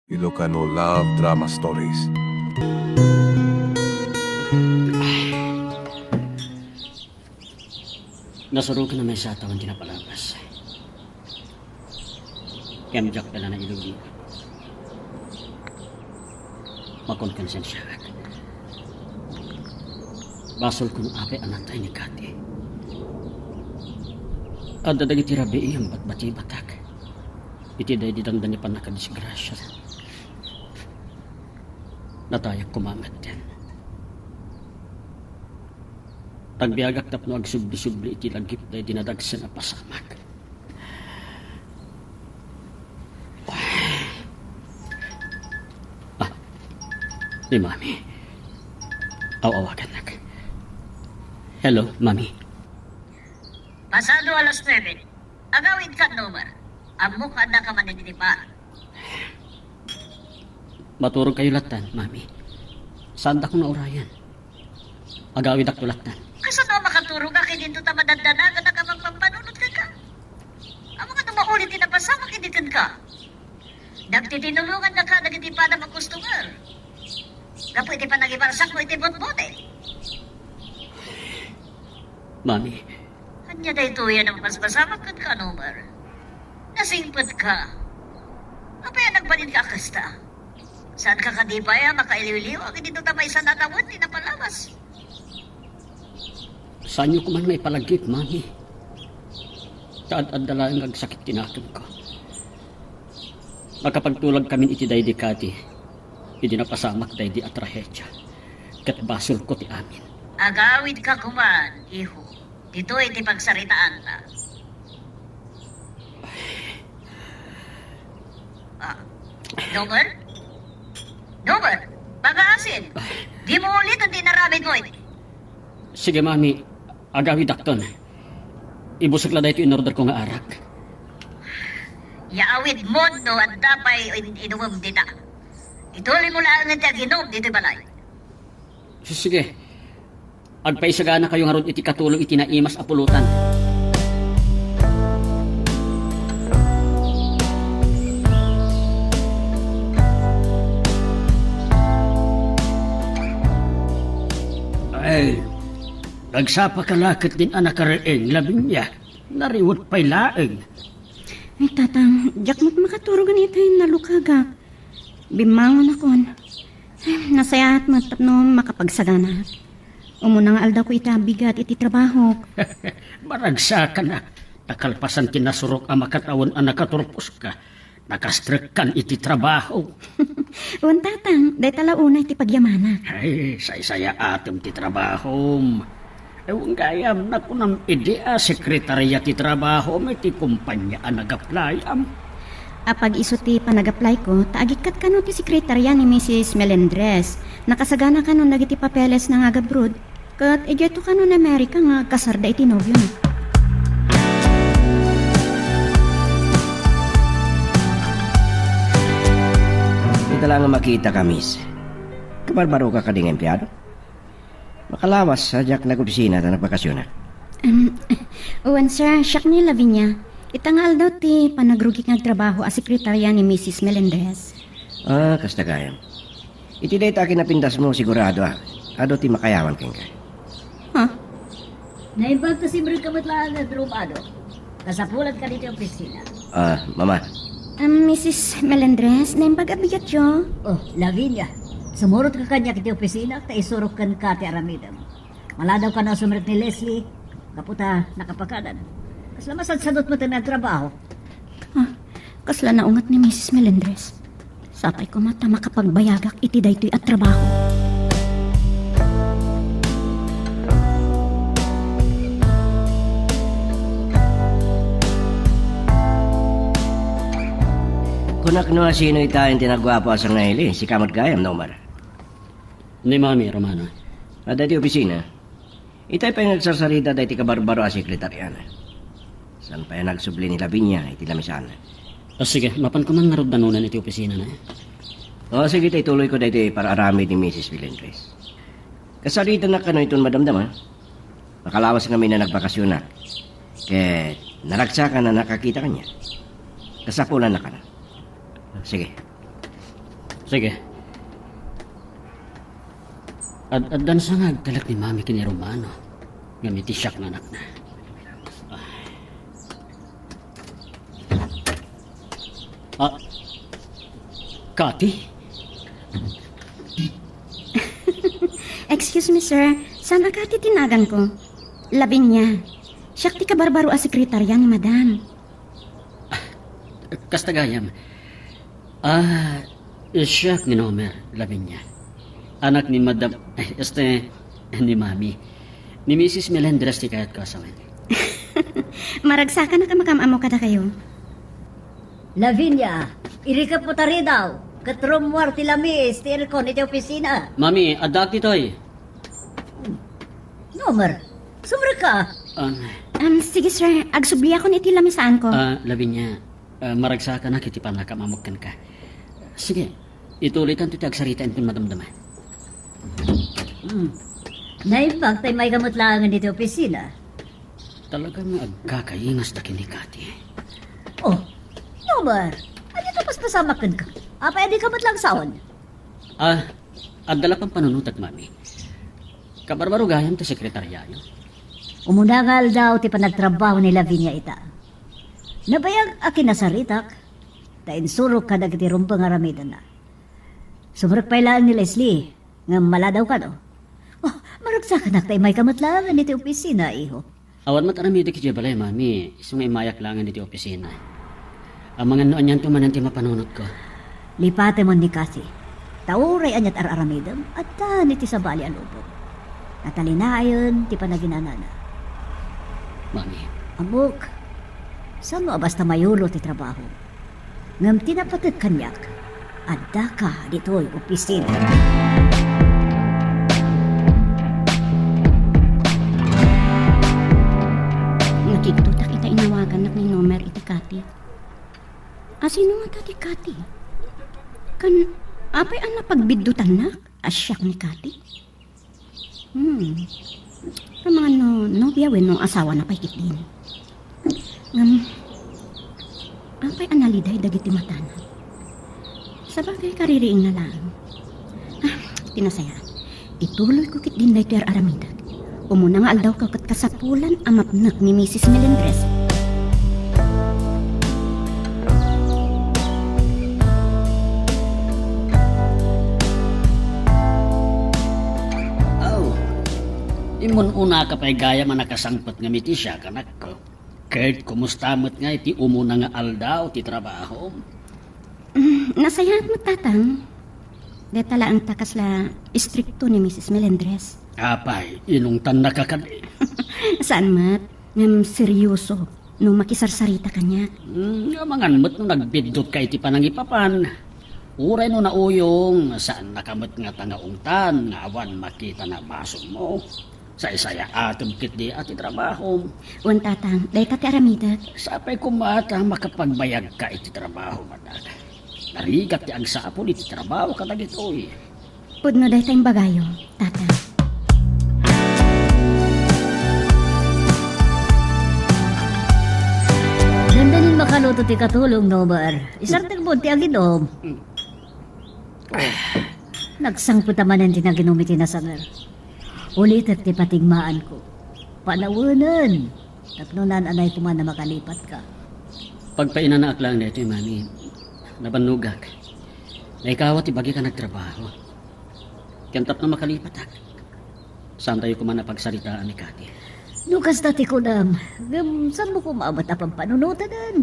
Ilocano Love Drama Stories. Nasurugan na may sa taon tinapalabas. Kemjak pala na ilugi. Makonkonsen siya. Basol ko ape anatay ni Kati. Ada dagi tirabi iyang batbati batak. Iti day didangdan ni panakadisgrasya. Natayak kumamat din. Tagbiagak tapno agsubli-subli iti lagip day dinadagsan na pasamak. Ni Mami. Awawagan nak. Hello, Mami. Pasado alas 9. Agawin ka number. Ang mukha na ka maninipa. Maturog kayo latan, Mami. Saan da kong naurayan? Agawid ako latan. Kaso na makaturog ka dito ta madandanagan na ka magpampanunod ka. Ang mga tumaulit na pasama kinitin ka. Nagtitinulungan na ka nagiti pa na mag-customer. Kapo iti pa nagibarsak mo iti bot-bote. Mami, Kanya na ito yan ang mas masamak ka number. Nasingpad ka. Kapaya nagbalin ka kasta. Saan ka kadipaya makailiw-liw ang dito ta may sanatawad ni napalawas. saan niyo ko man may palagip, Mami? Taad-adala ang nagsakit tinatod ko. Makapagtulag kami iti day di Kati. Hindi napasamak day di atrahedya. Kat basol ko ti amin. Agawid ka kuman, iho. Dito iti pagsaritaan ta. Number? Number? Pag-aasin. Di mo ulit ang dinaramid mo iti. Sige, Mami. Agawid akton. Ibusog la dahito in-order ko nga arak. Yaawid mo no at dapay inuwam dita. Ituloy mo lang ang ginom dito balay. Sige. Agpaisagana kayo nga ron iti katulong iti naimas apulutan. Ay, nagsapa kalakit din anak kareeng labing niya. Nariwot pa'y laeng. Ay, tatang, jak mo't makaturo ganito yung nalukaga. Bimangon akon. Ay, nasaya at matapno makapagsagana. Umuna nga aldaw ko itabigat iti trabaho. Maragsa ka na. Takalpasan tinasurok ang makatawan ang nakaturpos ka. Nakastrek iti trabaho. Uwan tatang, day talauna iti pagyamana. Ay, say-saya atom ti trabaho. Ewan gayam na kunam idea sekretarya ti trabaho may ti kumpanya ang nag-apply am. Apag iso ti panag-apply ko, taagikat ka no ti sekretarya ni Mrs. Melendres. Nakasagana ka no nagiti papeles na nga gabrod. Kat egeto ka no na Amerika nga kasarda iti nobyo no. Ito lang ang makita ka, miss. Kabarbaro ka kading empleyado. Makalawas sa jak nag-opisina na nagbakasyon na. Uwan sir, siyak ni Lavinia. Itangal daw ti panagrugi nga trabaho as sekretarya ni Mrs. Melendres. Kasta kayam. Iti day takin na pindas mo sigurado Ado ti makayawan keng ka. Naibag to si Bro kamatlaan na drumado. Kasapulat ka dito yung opisina. Mama. Mrs. Melendres, naimbag abigat yo. Oh, Lavinia. Sumurot ka kanya kiti opisina, ta isurok kan ka ti aramidam. Maladaw ka na sumurot ni Leslie. Kaputa, nakapakadan. Kasla masadsadot mo na trabaho. Kasla naungat ni Mrs. Melendres. Sapay ko mata makapagbayagak iti daytoy at trabaho. Kunak no sino itayin tinagwapo asang nahili, si Kamot Gayam, Nomar. Ni Mami, Romano. Dati opisina. Itay pa yung nagsarsarita dati kabarbaro a sekretaryan. Saan pa yung nagsubli ni Lavinia, iti lamisan. Sige, mapan ko man narod nanunan iti opisina na. Sige, tay tuloy ko dati para arami ni Mrs. Melendres. Kasarita na kano itong madamdam, Makalawas kami na nagbakasyon na. Kaya naragsa ka na nakakita kanya. Kasapulan na ka na. Sige. Sige. Ad-adan sa nga agtalak ni Mami kini Romano. Ngamiti siyak na anak na. Kati? Excuse me, sir. Saan ka titinagan ko? Labing niya. Siya ti kabarbaro a sekretarya ni madam. Kastagayam. Siyak ni Nomer, labing niya. Anak ni Madam, ni Mami. Ni Mrs. Melendres ti kayat kasawin. Maragsakan na ka makamamo kada kayo. Lavinia, irikap mo tari daw. Katrumwar ti lamis, ti aircon iti opisina. Mami, adak ditoy. Nomer, sumra ka. Sige, sir. Agsubli ako ni tilamisaan ko. Labing niya, maragsakan na kiti nakamamukkan ka. Sige, ituloy kan ito agsaritain kung madamdaman. Naimbang tayo may gamutlangan dito opisina. Talagang agkakaingas na kinikati. Oh, Nomer, ano ito pas pasamakan ka? Pwede ka matlang saon? Adala pang panunutag, Mami. Kabarbaro gayam ti sekretaryayo. Umunangal daw ti panagtrabaho ni Lavinia ita. Nabayag akin na saritak, tain surok ka nagiti rumpang aramidan na. Sumurok pa ilaan ni Leslie, nga mala daw ka no? Oh, maragsakan na tayo may kamatlangan niti opisina, iho. Awan mat aramidi ki balay, Mami. Isang imayak langan niti opisina. Ang mga noon yan tumanan ti mapanunot ko. Lipate mo ni Kasi. Tauray anyat araramidam at niti sa bali alubog. Natalinayon ti panaginanana. Mami. Amok, saan mo basta mayulo ti trabaho? Ngam tinapatid kanyak, adda ka dito'y opisina. Nakikita kita inawagan na ni Nomer iti Kati. Sino nga ti Kati? Kan, apay ang napagbidutan na? Asyak ni Kati? Ang mga nobya wen nung asawa na paikit din. Apay analiday dagiti matana. Sa bagay kaririing na lang. Tinasaya. Ituloy ko kit din day ter aramidag. Umuna nga aldaw kakat kasapulan amapnak ni Mrs. Melendres. Imun una ka pa'y gaya man nakasangpot nga miti siya, kanak ko. Kahit kumustamot nga iti umuna nga aldaw ti trabaho. Nasayahat mo tatang. Detala ang takas la istrikto ni Mrs. Melendres. Apay, inungtan na kakadi. Saan mat? Ngam seryoso nung makisarsarita kanya. Mangan mo't nung nagbidot ka iti panangipapan. Uray no na uyong, saan nakamot nga tangaungtan, nga awan makita na baso mo. Sa isaya atom kit di ati trabaho. Wan tatang, day ka ti aramidag. Sapay kumata makapagbayag ka iti trabaho madag. Narigat ti ang sapon iti trabaho ka dagitoy. Pudno day tayong bagayo, tatang. Ganda nin makaluto ti katulong, Nomer. Isartag mo ti aginom. Nagsangput naman ang tinaginom iti nasangar. Ulit at ti patigmaan ko. Panawanan. Tapnunan anay kuman na makalipat ka. Pagpainanak lang nito yung mami. Nabanugak. Naikawat ibagi ka nagtrabaho. Kantap na makalipat ak. Saan tayo kuman na pagsaritaan ni Kati? Lukas dati ko lang. Saan mo kumabot apang panunutanan?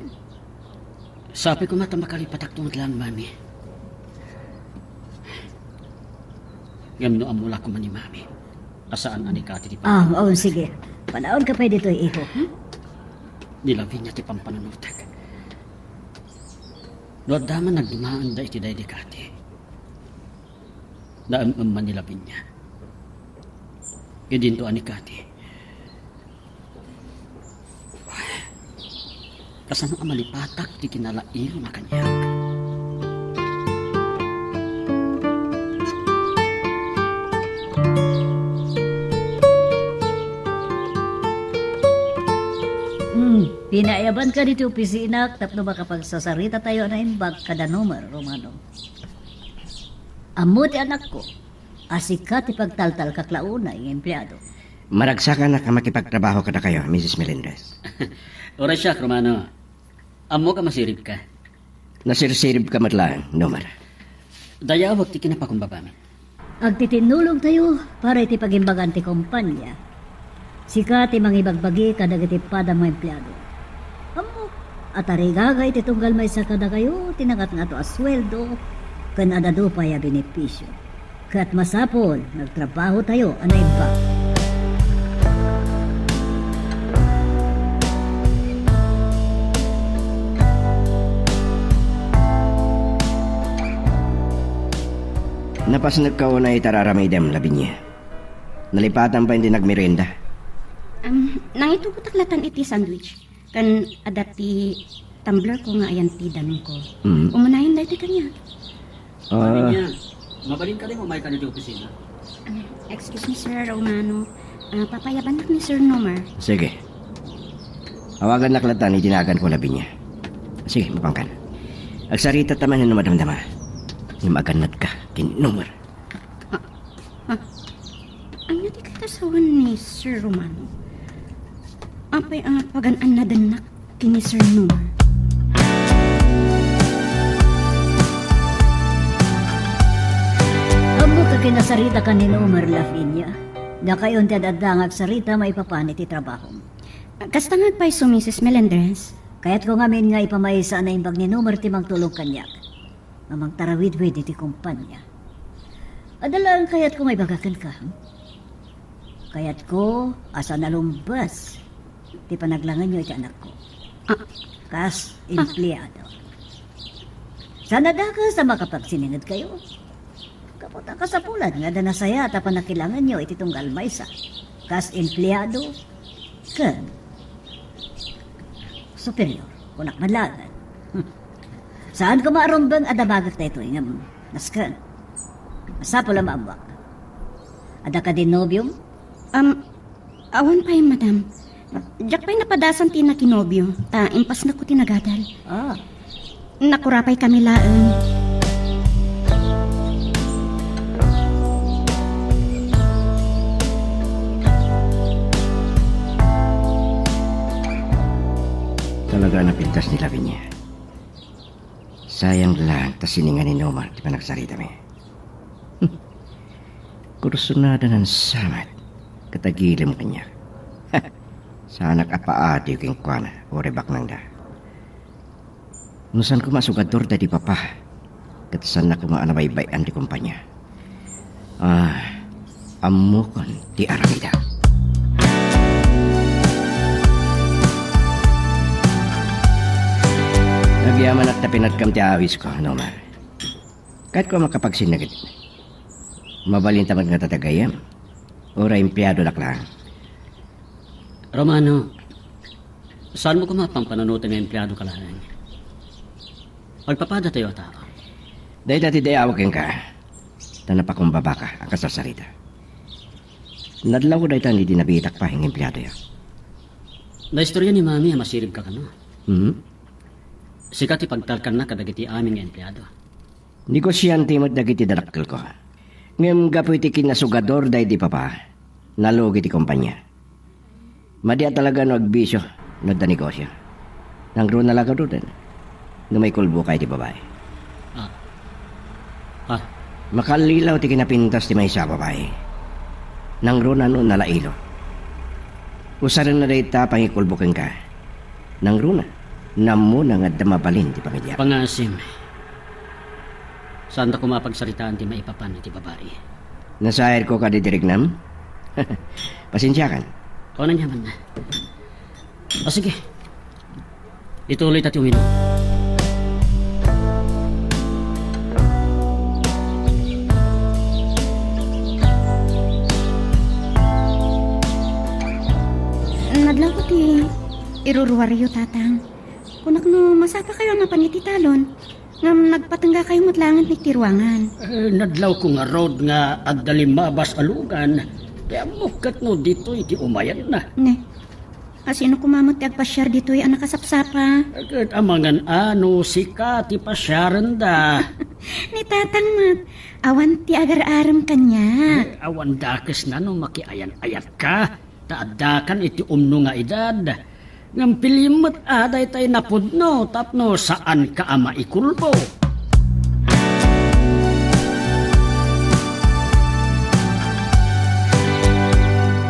Sabi ko mata makalipat ak tungod lang, mami. Gamno amula ko man ni mami. Asaan ani Kati ti Oo, sige. Panaon ka pa dito, iho. Nilabi niya ti pampanunutag. Doon daman nagdumaan da iti day di Kati. Daam nilabi niya. Idinto ani Kati. Kasano ang malipatak ti kinalairo na kanya. Pinayaban ka dito opisina tapno makapagsasarita tayo na imbag kada Nomer, Romano. Amo ti anak ko. Asikat ipagtaltal kaklauna yung empleyado. Maragsakan na ka makipagtrabaho ka na kayo, Mrs. Melendez. Oras siya, Romano. Amo ka masirip ka. Nasirsirib ka matlaan, Nomar. Dayawag ti kinapakumbaba min. Agtitinulog tayo para iti pagimbagan ti kumpanya. Sikat ti mangibagbagi kadagiti pada mga empleyado. Amo, at arigagay ti tunggal may sa kada kayo, tinangat nga to asweldo, kan adado pa ya benepisyo. Kat masapol, nagtrabaho tayo, anay ba? Napas nagkauna itararamay dem, labi niya. Nalipatan pa hindi nagmerenda. Nangito ko taklatan iti sandwich. Kan adati tumbler ko nga ayan ti danong ko. Umunahin na iti kanya. Sabi niya, mabalin ka rin umay ka nito opisina. Excuse me, Sir Romano. Papayaban na ni Sir Nomar. Sige. Awagan na klatan, itinagan ko labi niya. Sige, mapangkan. Agsarita taman na madamdama. Maganat ka, Nomar. Ang nati katasawan ni Sir Romano. Apay paganaan na danak kini Sir Nomar. Amo ka kinasarita ka ni Nomar Lavinia. Da kayon ti adadangag sarita maipapanit ti trabaho. Kastangag pa iso, Mrs. Melendez. Kaya't ko ngamin nga ipamaysa na imbag ni Nomar ti magtulog kanyak. Namang tarawid-wid iti kumpanya. Adalaan kaya't ko may bagakan ka. Kaya't ko asa nalumbas. Ti panaglangan nyo iti anak ko. Kas, empleyado. Sana daga sa makapagsiningad kayo. Kaputa ka sa pulad nga da nasaya ta panakilangan nyo iti tunggal maysa. Kas, empleyado. Kan. Superior. Kunak madlagan. Saan ko maarumbang adabagat na ito ingam naskan? Masapo lang maambak. Ada ka din nobyong? Awan pa yung madam. Diyak pa'y napadasan ti na kinobyo. Impas na ko tinagadal. Nakurapay kami laan. Talaga napintas ni Lavinia. Sayang lang, tas siningan ni Nomar, di pa nagsarita mi. Kursunada ng samat, katagilim kanya. Sana kapaati yung kingkwana, o rebak nang da. Nusan ko masugador dadi papa, katasan na kumaanabaybayan di kumpanya. Amukon di aramida. Nagyaman at tapinatkam ti awis ko, Nomar. Kahit ko makapagsinagit. Mabalin tamad nga tatagayam. Ora empleyado lang. Romano, saan mo kumapang pananutin ng empleyado ka lang? Pagpapada tayo tao. Dahil dati dayawagin ka. Tanapakumbaba ka ang kasasarita. Nadlaw ko dahil tani dinabitak pa ang empleyado yan. Naistorya ni Mami masirib ka no? Sikat ipagtalkan na kadagiti aming empleyado. Negosyante mo't dagiti dalakkel ko. Ngem gapoy ti kinasugador dahil di papa. Nalugi ti kumpanya. Madia talaga no agbisyo no da negosyo. Nangro na laga doon. No may kulbo kay ti babae. Makalilaw ti kinapintas ti may isa babae. Nangro na no nalailo. Usaran na dahi ta pangikulbukin ka. Nangro na. Namo na nga damabalin ti pamilya. Pangasim. Saan na kumapagsaritaan ti maipapan ti babae? Nasahir ko ka di dirignam? Pasensya kan? O nanyaman na. O sige. Ituloy tati uminom. Nadlaw ko ti iruruwaryo tatang. Kunak no masapa kayo nga panititalon. Ngam nagpatangga kayo matlangan ni tirwangan. Nadlaw ko nga road nga agdalimabas alugan. Kaya mukat no dito iti umayan na. Ne. Asino kumamot ti agpasyar dito ay anak kasapsapa. Agad amangan ano, si Kati pasyaran da. Ni tatang mat, awan ti agar-aram kanya. Awan dakes na no makiayan-ayat ka. Taadakan iti umno nga edad. Ngam pilimot aday tay napudno tapno saan ka ama ikulbo.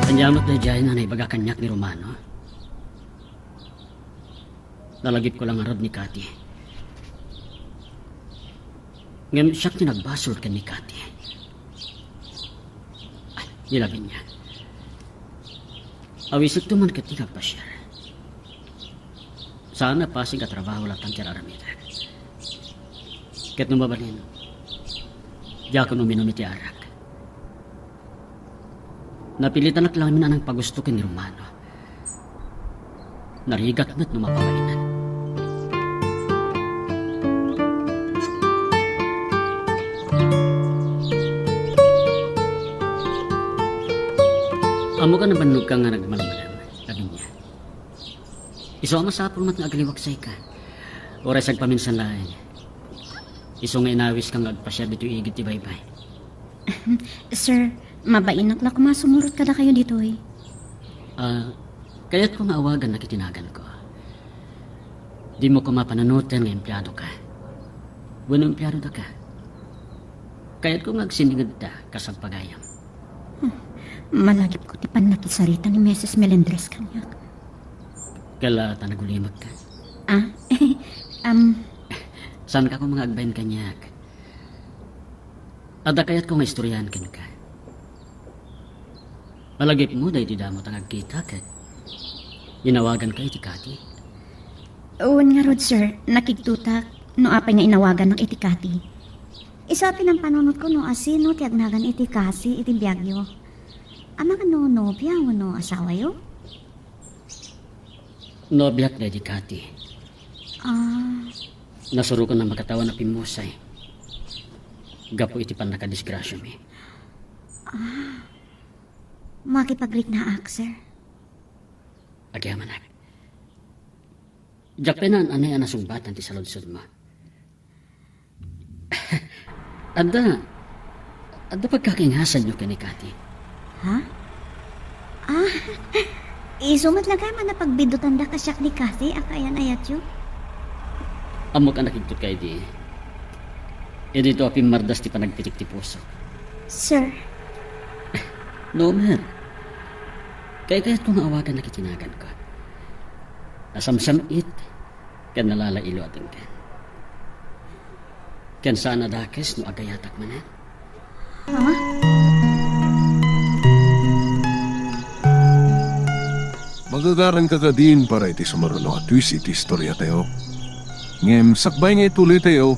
Kanyamot na dyan na naibaga kanyak ni Romano. Nalagip ko lang arad ni Kati. Ngam siyak tinagbasol ka ni Kati. Ay, nilabin niya. Awisip tuman ka tinagpasyar. Sana pasing katrabaho lang tang tiraramita. Kat numabalin, di ako numinom iti arak. Napilitan lang min anang pagusto ken ni Romano. Narigat na't numapawainan. Amo ka na banlog ka nga nagmalam-malam, sabi niya. Iso ang masapol mat nga agaliwaksay ka. Oras ag paminsan lain. Iso nga inawis kang agpasya dito igit ti baybay. Sir, mabainak la kumasumurot kada kayo dito eh. Kaya't kung awagan na kitinagan ko. Di mo ko mapananutan nga empleyado ka. Bueno empleyado da ka. Kaya't kung agsiningad da kasang pagayam. Malagip ko ti panakisarita ni Mrs. Melendres kanyak. Kala tanagulimag ka. Saan ka kung mga agbayan kanyak? Ada kaya't kung istoryahan kin ka. Malagip mo dahi di damo tangagkita ka. Inawagan ka iti Kati. Uwan nga rod sir, nakigtutak no apay nga inawagan ng iti Kati. Isa pinampanunod ko no asino ti agnagan iti kasi iti biyagyo. Amang ano nobya o no asawa yo? Nobiyak na iti Kati. Nasuro ko na makatawa na pimusay. Gapo iti pan nakadisgrasya mi. Makipaglik na ak, sir. Agyaman ak. Japenan anay anasumbatan ti saludsod mo. Ada pagkakingasan nyo kani Kati. Ha? Isumat lang kayo man na pagbidutan da kasyak ni Kathy, akayan ayat yun. Amo ka nakigtot kayo di. E dito apim mardas ti panagpitik ti puso. Sir, No man. Kaya't kung awagan na kitinagan ko. Asamsam it, kan nalalailo atin ka. Kan sana dakes no agayatak man Magagaran ka ka din para iti sumaruno at twist iti istorya tayo. Ngem, sakbay nga ituloy tayo.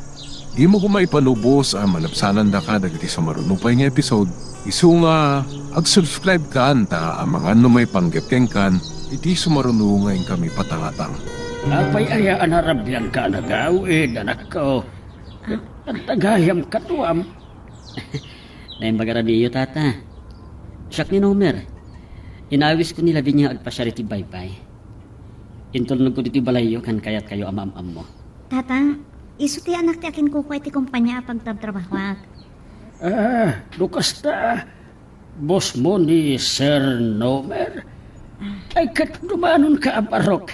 Di mo kung maipanubos ang malapsanan da ka dagiti sumaruno pa nga episode. Isu nga, ag-subscribe ka anta ang mga may panggapkeng kan iti sumaruno ngayon kami patangatang. Apay ayaan harabyan ka nagawid, anak ko. At tagayam katuam. Naimbagara niyo, tata. Siyak ni Nomer. Inawis ko nila din niya agpasyari ti baybay. Intulnog ko diti balayo kan kayat kayo amam-am mo. tatang, iso ti anak ti akin kuko iti kumpanya pagtabrabahwak. Lukas ta. Boss mo ni Sir Nomer. Ay kat dumanon ka aparok.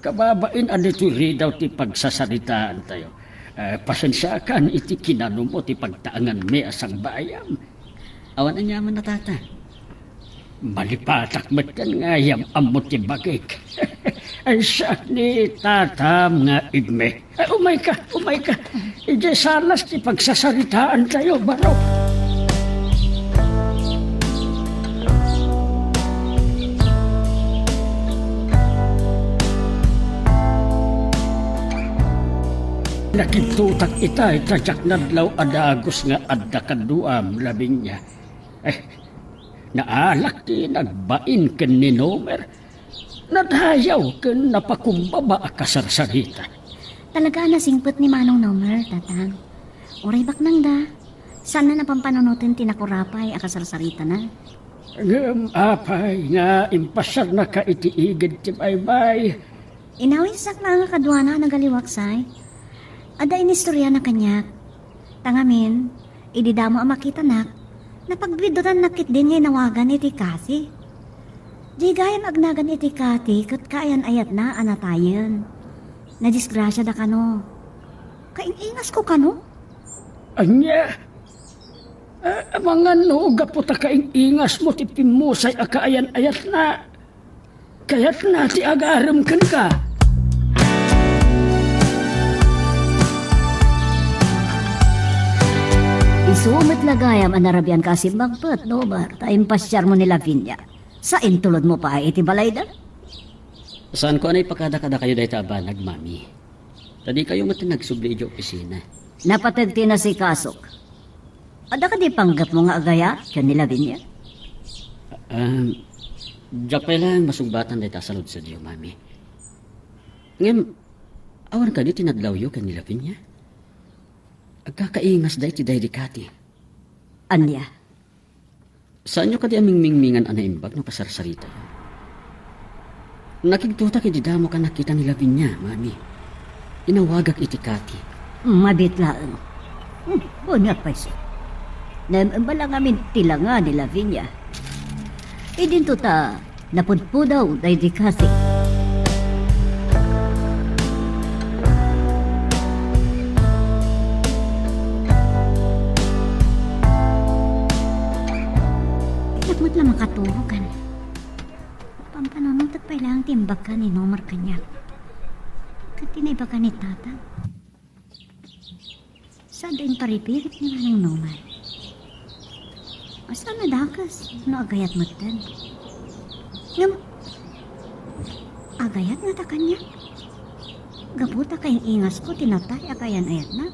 Kababain adito daw ti pagsasaritaan tayo. Pasensya kan iti kinano mo ti pagtaangan mi asang bayam. Awan anyaman na tata. Malipatak matan nga yam amot ti bagik. Ay siya ni tatam nga igme. Ay umay ka. Ije salas ti pagsasaritaan tayo baro. Nakitutak itay tajak nadlaw adagos nga adda kaduam labing niya. Naalak ti nagbain ken ni Nomer. Nadayaw ken napakumbaba akasarsarita. Talaga nasingpot ni Manong Nomer, tatang. Oray bak nang da. Sana napampananotin tinakurapay akasarsarita na. Apay nga impasyar na ka itiigid ti baybay. Inawin sak na nga kadwana nagaliwaksay. Ada inistorya na kanya. Tangamin, ididamo ang makita nak. Napagbidutan nakit din ngay nawagan iti kasi. Di gayam agnagan iti kati kat kayan ayat na anatayan. Nadisgrasya da kano. Kaingas ko kano? Anya, mga no, gaputa kaing ingas mo ti pimusay akaayan-ayat na. Kaya't na ti agaram kan ka. Isumit lagayam ang narabian kasi magpat, no ba? Taim pasyar mo ni Lavinia. Sa intulod mo pa iti balay da? Saan ko anay pakada-kada kayo dahi tabanag, mami? Tadi kayo mati nagsubli iti opisina. Napatagti na si Kasok. Ada ka di panggap mo nga agaya, kyan ni Lavinia? Diyak pa lang masugbatan dahi tasalod sa diyo, mami. Ngayon, awan ka di tinadlaw yo kanila pinya. Agkakaingas dahi ti dahi di kati. Anya? Saan nyo ka di aming mingmingan anaimbag ng pasarsarita yun? Nakigtuta kay didamo ka nakita ni Lavinia, mami. Inawagak iti kati. Mabitlaan. Bunyat pa siya. Naambala ngamin tilanga ni Lavinia. Idinto ta, napudpudaw dahi di kasi. Nagmat lang makaturugan. Pampanunod at pailang timbag ka ni Nomar kanya. Katinay ba ka ni Tata? Saan din paripirit ni Manang Nomar? Asa na dakas? No agayat mo tan? Ngam, agayat nga ta kanya? Gabuta kayong ingas ko, tinatay akayan ayat na.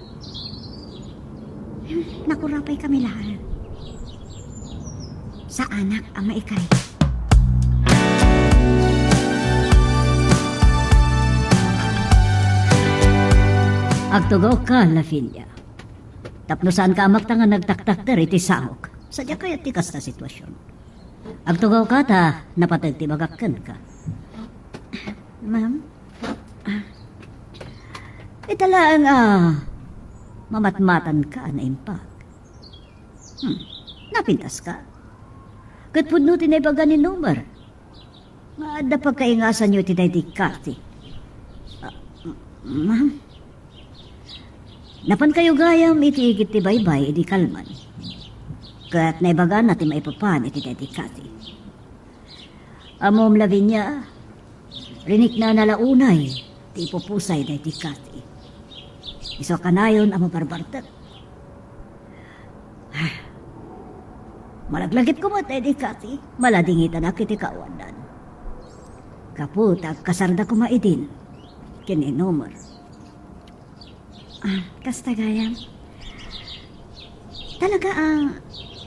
Nakurapay kami lahat. Sa anak ang maikay. Agtugaw ka, Lavinia. Tapnosan ka amak nga nagtaktak iti saok. Sadya kaya tikas na sitwasyon. Agtugaw ka ta, napatagti magakkan ka. Ma'am, Italaan mamatmatan ka na impag. Napintas ka. Katpudno tinaybaga ni Nomar. Maada pagkaingasan nyo tinay di kati. ma'am, Napan kayo gayam iti ti baybay iti kalman. Kat naibaga natin maipapan iti dedikati. Amom Lavinia, rinik na nalaunay ti ipupusay dedikati. Iso kanayon amo barbartat. Malaglagit ko mo dedikati, maladingitan ak iti kawanan. Kaputag kasarda ko maidin, kini Nomar. kastagayam. Talaga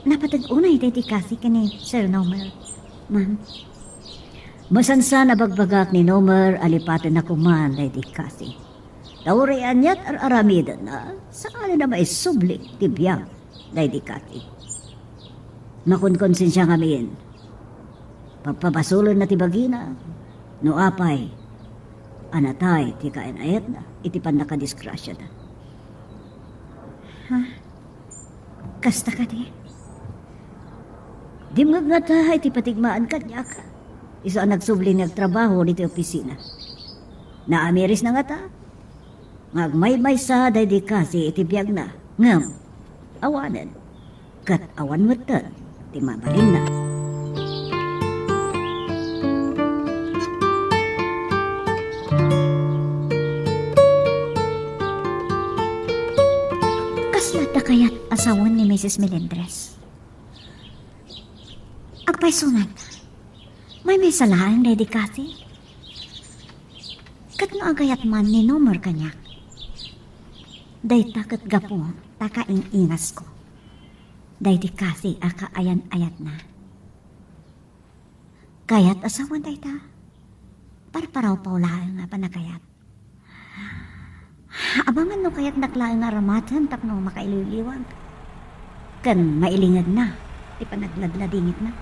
napatag-unay dedikasi ka ni Sir Nomar, ma'am. Masansa na bagbagak ni Nomar alipatan na kuman dedikasi. Taurian niya't aramidan na sa kanya na maisubli tibiyang dedikati. Makunkonsensya ngamin. Pagpabasulon na tibagina, no apay, anatay ti kainayat na, itipan na kadisgrasya na. Kasta ka di. Di mga nga tahay ti patigmaan ka niya ka. Iso ang nagsubli nagtrabaho dito opisina. Naamiris na nga ta. Ngagmay-may sa dedikasi itibiyag na. Ngam, awanan. Kat awan mo ta, ti mabalin na. Kaslata kaya't asawan ni Mrs. Melendres. Agpaisungan, may salahan dedikasi. Kat no agayat man ni Nomar kanya. Day takat gapo, takaing ingas ko. Day di kasi akaayan-ayat na. Kayat asawan day ta. Parparaw paulahan nga panakayat. Abangan no kayat naklaan nga ramatan tapno makaililiwag. Kan mailingad na, di pa nagladladingit na.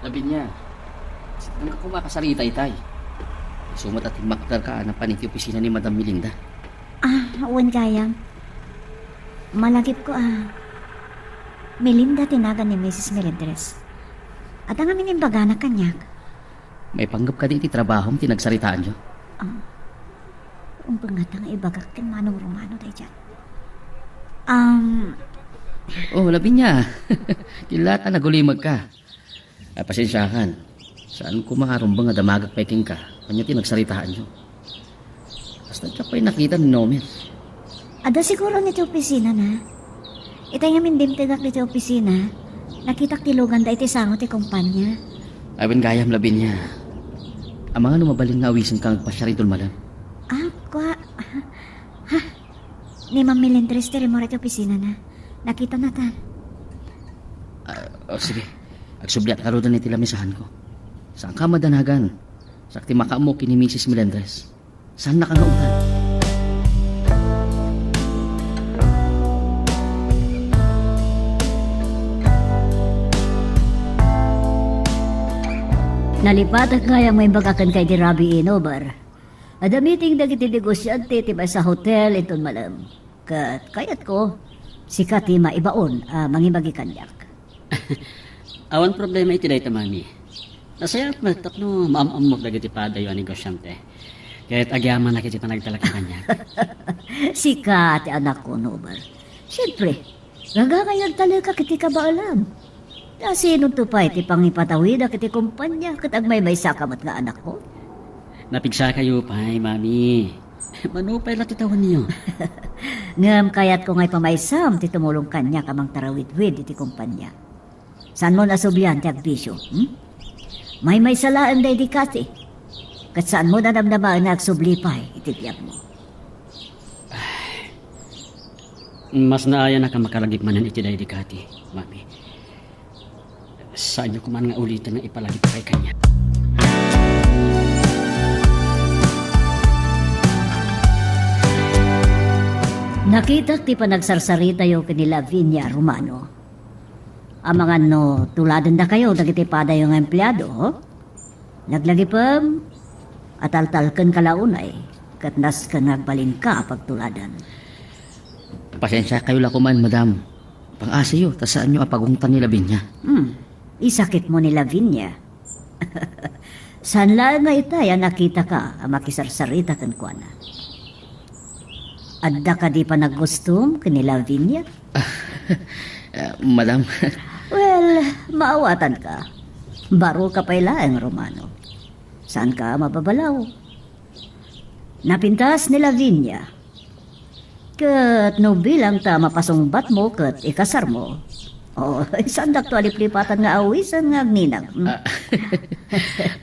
Labi niya. Saan ka kumakasarita, itay? Sumat at makakar ka ng paniti opisina ni Madam Melinda. Uwan gayam. Malagip ko Melinda tinagan ni Mrs. Melendres. At ang amin imbaga na kanyak. May panggap ka di iti trabahong tinagsaritaan niyo. Umpangat ang ibagak kan manong Romano day dyan. Oh, labi niya. Kilata nagulimag ka. Pasensyahan. Saan ko makarumbang nga damagak peking ka? Kanya tinagsaritaan niyo. Basta siya pa'y nakita ni Nomer. Ada siguro nito opisina na. Itay ngamin dimtigak nito opisina. Nakitak tilugan da iti sangot ti kumpanya. Awen gayam labi niya. Ang mga lumabalin nga awisin kang pasyaritol malam. Kwa. Ni Ma'am Melendres ti remora ti opisina na. Nakita na ta. Sige. Agsubliat ka rin na tilamisahan ko. Saan ka madanagan? Sakti makaamo kini Mrs. Melendres. Saan na ka nga utan? Nalipat at kaya may bagakan kay di Rabi Inobar. Adamiting dagiti negosyante ti sa hotel iton malam. Kat kayat ko, sikat ti maibaon mangibagi kanyak. Awan problema iti dayta mami. Nasaya at matapno maamamok dagiti padayo ang negosyante. Kahit agyaman na kiti panagtalak kanya. Sikat ti anak ko, Nobar. Siyempre, gagangayag talaga kiti ka ba alam? Sino to pa iti pangipatawid kiti kumpanya kat agmay may sakamat nga anak ko? Napigsa kayo pa'y, mami. Manupay lang titawan niyo. Ngam kayat ko ngay pamaysam ti tumulong kanya kamang tarawid-wid iti kumpanya. Saan mo nasublihan ti agbisyo? May salaan day di kati. Kat saan mo nadamdamaan na agsublipay iti tiyak mo? Mas naaya na ka makalagip manan iti day di kati, mami. Saan niyo kuman nga ulitin na ipalagip kay kanya? Nakita ti panagsarsarita yo kanila Vinya Romano. Ang mga tuladan da kayo dagiti pada yung empleyado, ho? Naglagi pam at altalken kalaunay katnas ka nagbalin ka pagtuladan. Pasensya kayo lakuman, madam. Pang-asa yo, tasaan niyo apagungtan nila binya. Isakit mo nila Vinya. San lang nga itay nakita ka makisarsarita kan kuana. Adda ka di pa nagustom kanila Vinya? Madam, Well, maawatan ka. Baro ka pa ilaang Romano. Saan ka mababalaw? Napintas nila Vinya. Kat no bilang ta mapasungbat mo kat ikasar mo. Saan dakto aliplipatan nga awisan nga agninang.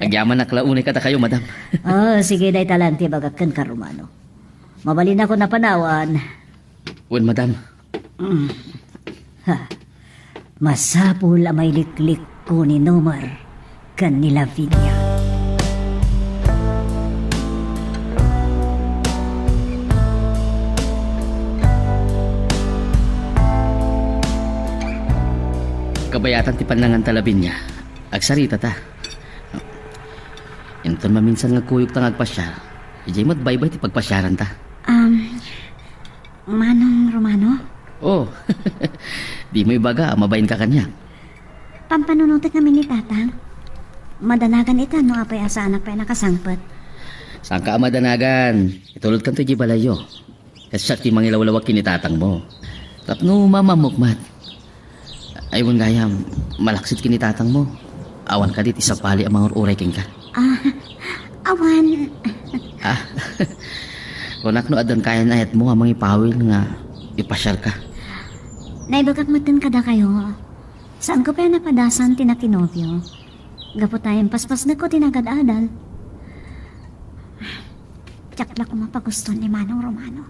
agyaman na klaunay kata kayo, madam. Sige day talanti bagakan ka Romano. Mabalin ako na panawan. Wen, madam. Masapul may liklik ko ni Nomar kanila Vinya. Kabayatan ti panangan talabin niya. Agsarita ta. Inton maminsan nga kuyog ta ngagpasyar. Ijay matbaybay ti pagpasyaran ta. Manong Romano? Oh, di mo ibaga, mabayin ka kanya. Pampanunutot namin ni Tatang. Madanagan ita no apay asa anak pa'y nakasangpat. Saan ka madanagan? Itulod kan to balayo. Kasi siya ti mangilawlawag kinitatang mo. Tapno mamamukmat. Aywan gayam, malaksit kinitatang mo. Awan ka dit isapali ang mga uray king ka. Awan. Kunak no adan kaya na ayat mo ang mga ipawil nga ipasyal ka. Naibagak matin kada kayo. Saan ko pa napadasan tinakinobyo? Gapo tayong paspas na ko tinagad-adal. Tsakla ko mapaguston ni Manong Romano.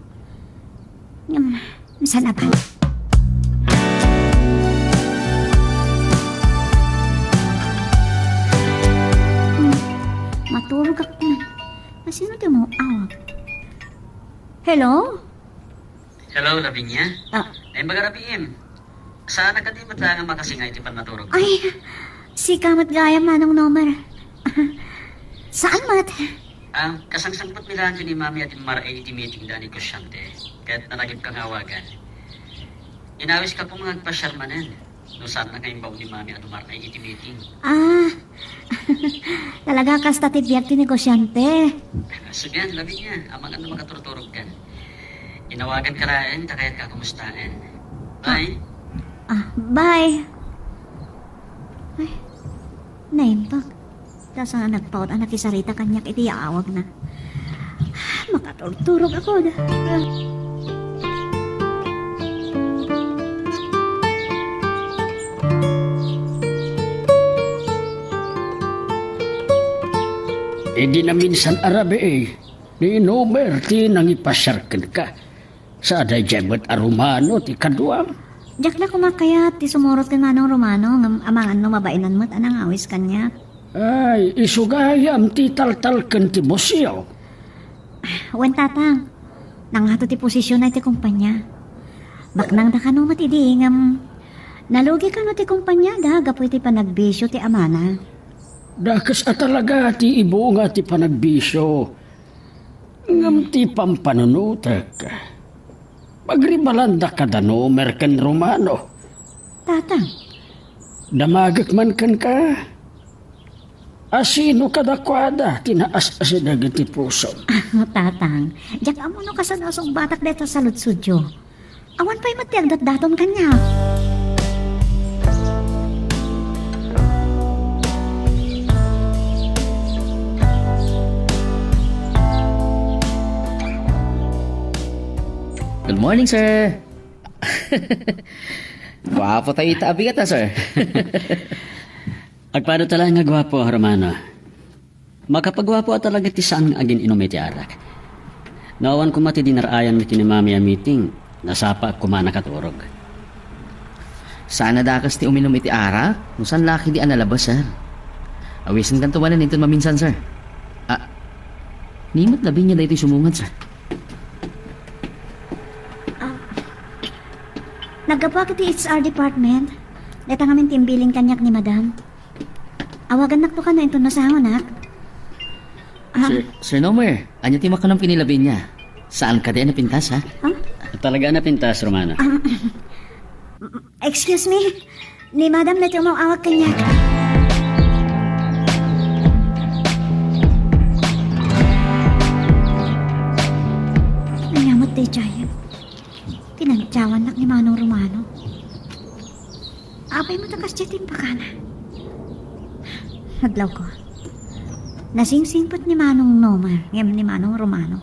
Saan na ba? Matulog ako na. Sino di mo awag? Hello? Hello, Lavinia? Ah. Ay, baga Rabim. Saan ka di matlangang makasingay ti pan maturog? Ay, Si kamat gaya manong number. Saan mat? Ang kasangsangpat nila ni Mami at Mar ay iti-meeting dani ko siyante. Kahit nalagip kang hawagan. Inawis ka pong magpasyarmanan. No saan na kayong baon ni Mami at Mar ay iti-meeting. Talaga kasta tibiyag ti negosyante. So yan, labi niya. Amang ano makaturturog kan. Inawagan ka rain, takayat ka kumustaan. Bye. Bye. Ay, naimbag. Tapos nga nagpaut ang nakisarita kanyak iti yaawag na. Makaturturog ako na. Di na minsan arabe ni Nomer ti nangipasyarkan ka. Sa aday jebet arumano ti kaduam. Diyak na kumakayat ti sumurot ti manong Romano ngam amangan no mabainan mo't anang awis kanya. Ay, isugayam ti taltalken ti bosyaw. Wen tatang, nanghato ti posisyon na ti kumpanya. Baknang da ka no matidi ngam nalugi ka no ti kumpanya da gapoy ti panagbisyo ti amana. Dakas at talaga ti ibo nga ti panagbisyo. Ngam ti pampanunutek. Magribalanda ka da Nomer ken Romano. Tatang, Damagak man kan ka. Asino kadakwada tinaas dagat ti puso. tatang, diyak amo no kasanasong batak dito sa lutsudyo. Awan pa'y matiagdat daton kanya. Good morning, sir. Gwapo tayo itaabi ka ta, sir. Agpado talaga nga gwapo, Romano. Makapagwapo at talaga ti saan agin inom iti arak. Nawan ko mati dinarayan mi tinimami a meeting, nasapa kumana katurog. Sana dakas ti uminom iti arak, nusan laki di analabas, sir. Awisin kan tuwanan ito maminsan, sir. Nimot labi niya na ito sumungad, sir. Nagkapag ti HR department. Dito ngamin timbiling kanyak ni madam. Awagan nakto ka na ito nasahon, nak. Sir Nomer, anya ti makanang pinilabi niya. Saan ka di napintas, ha? Talaga na pintas, Romano. Excuse me. Ni madam na ito awag kanyak. Nangyamot tayo, Giant. Tinantyawan nak ni Manong Romano. Apay mo takas dyan pa ka na. Hadlaw ko. Nasingsingpot ni Manong Nomer, ngem ni Manong Romano.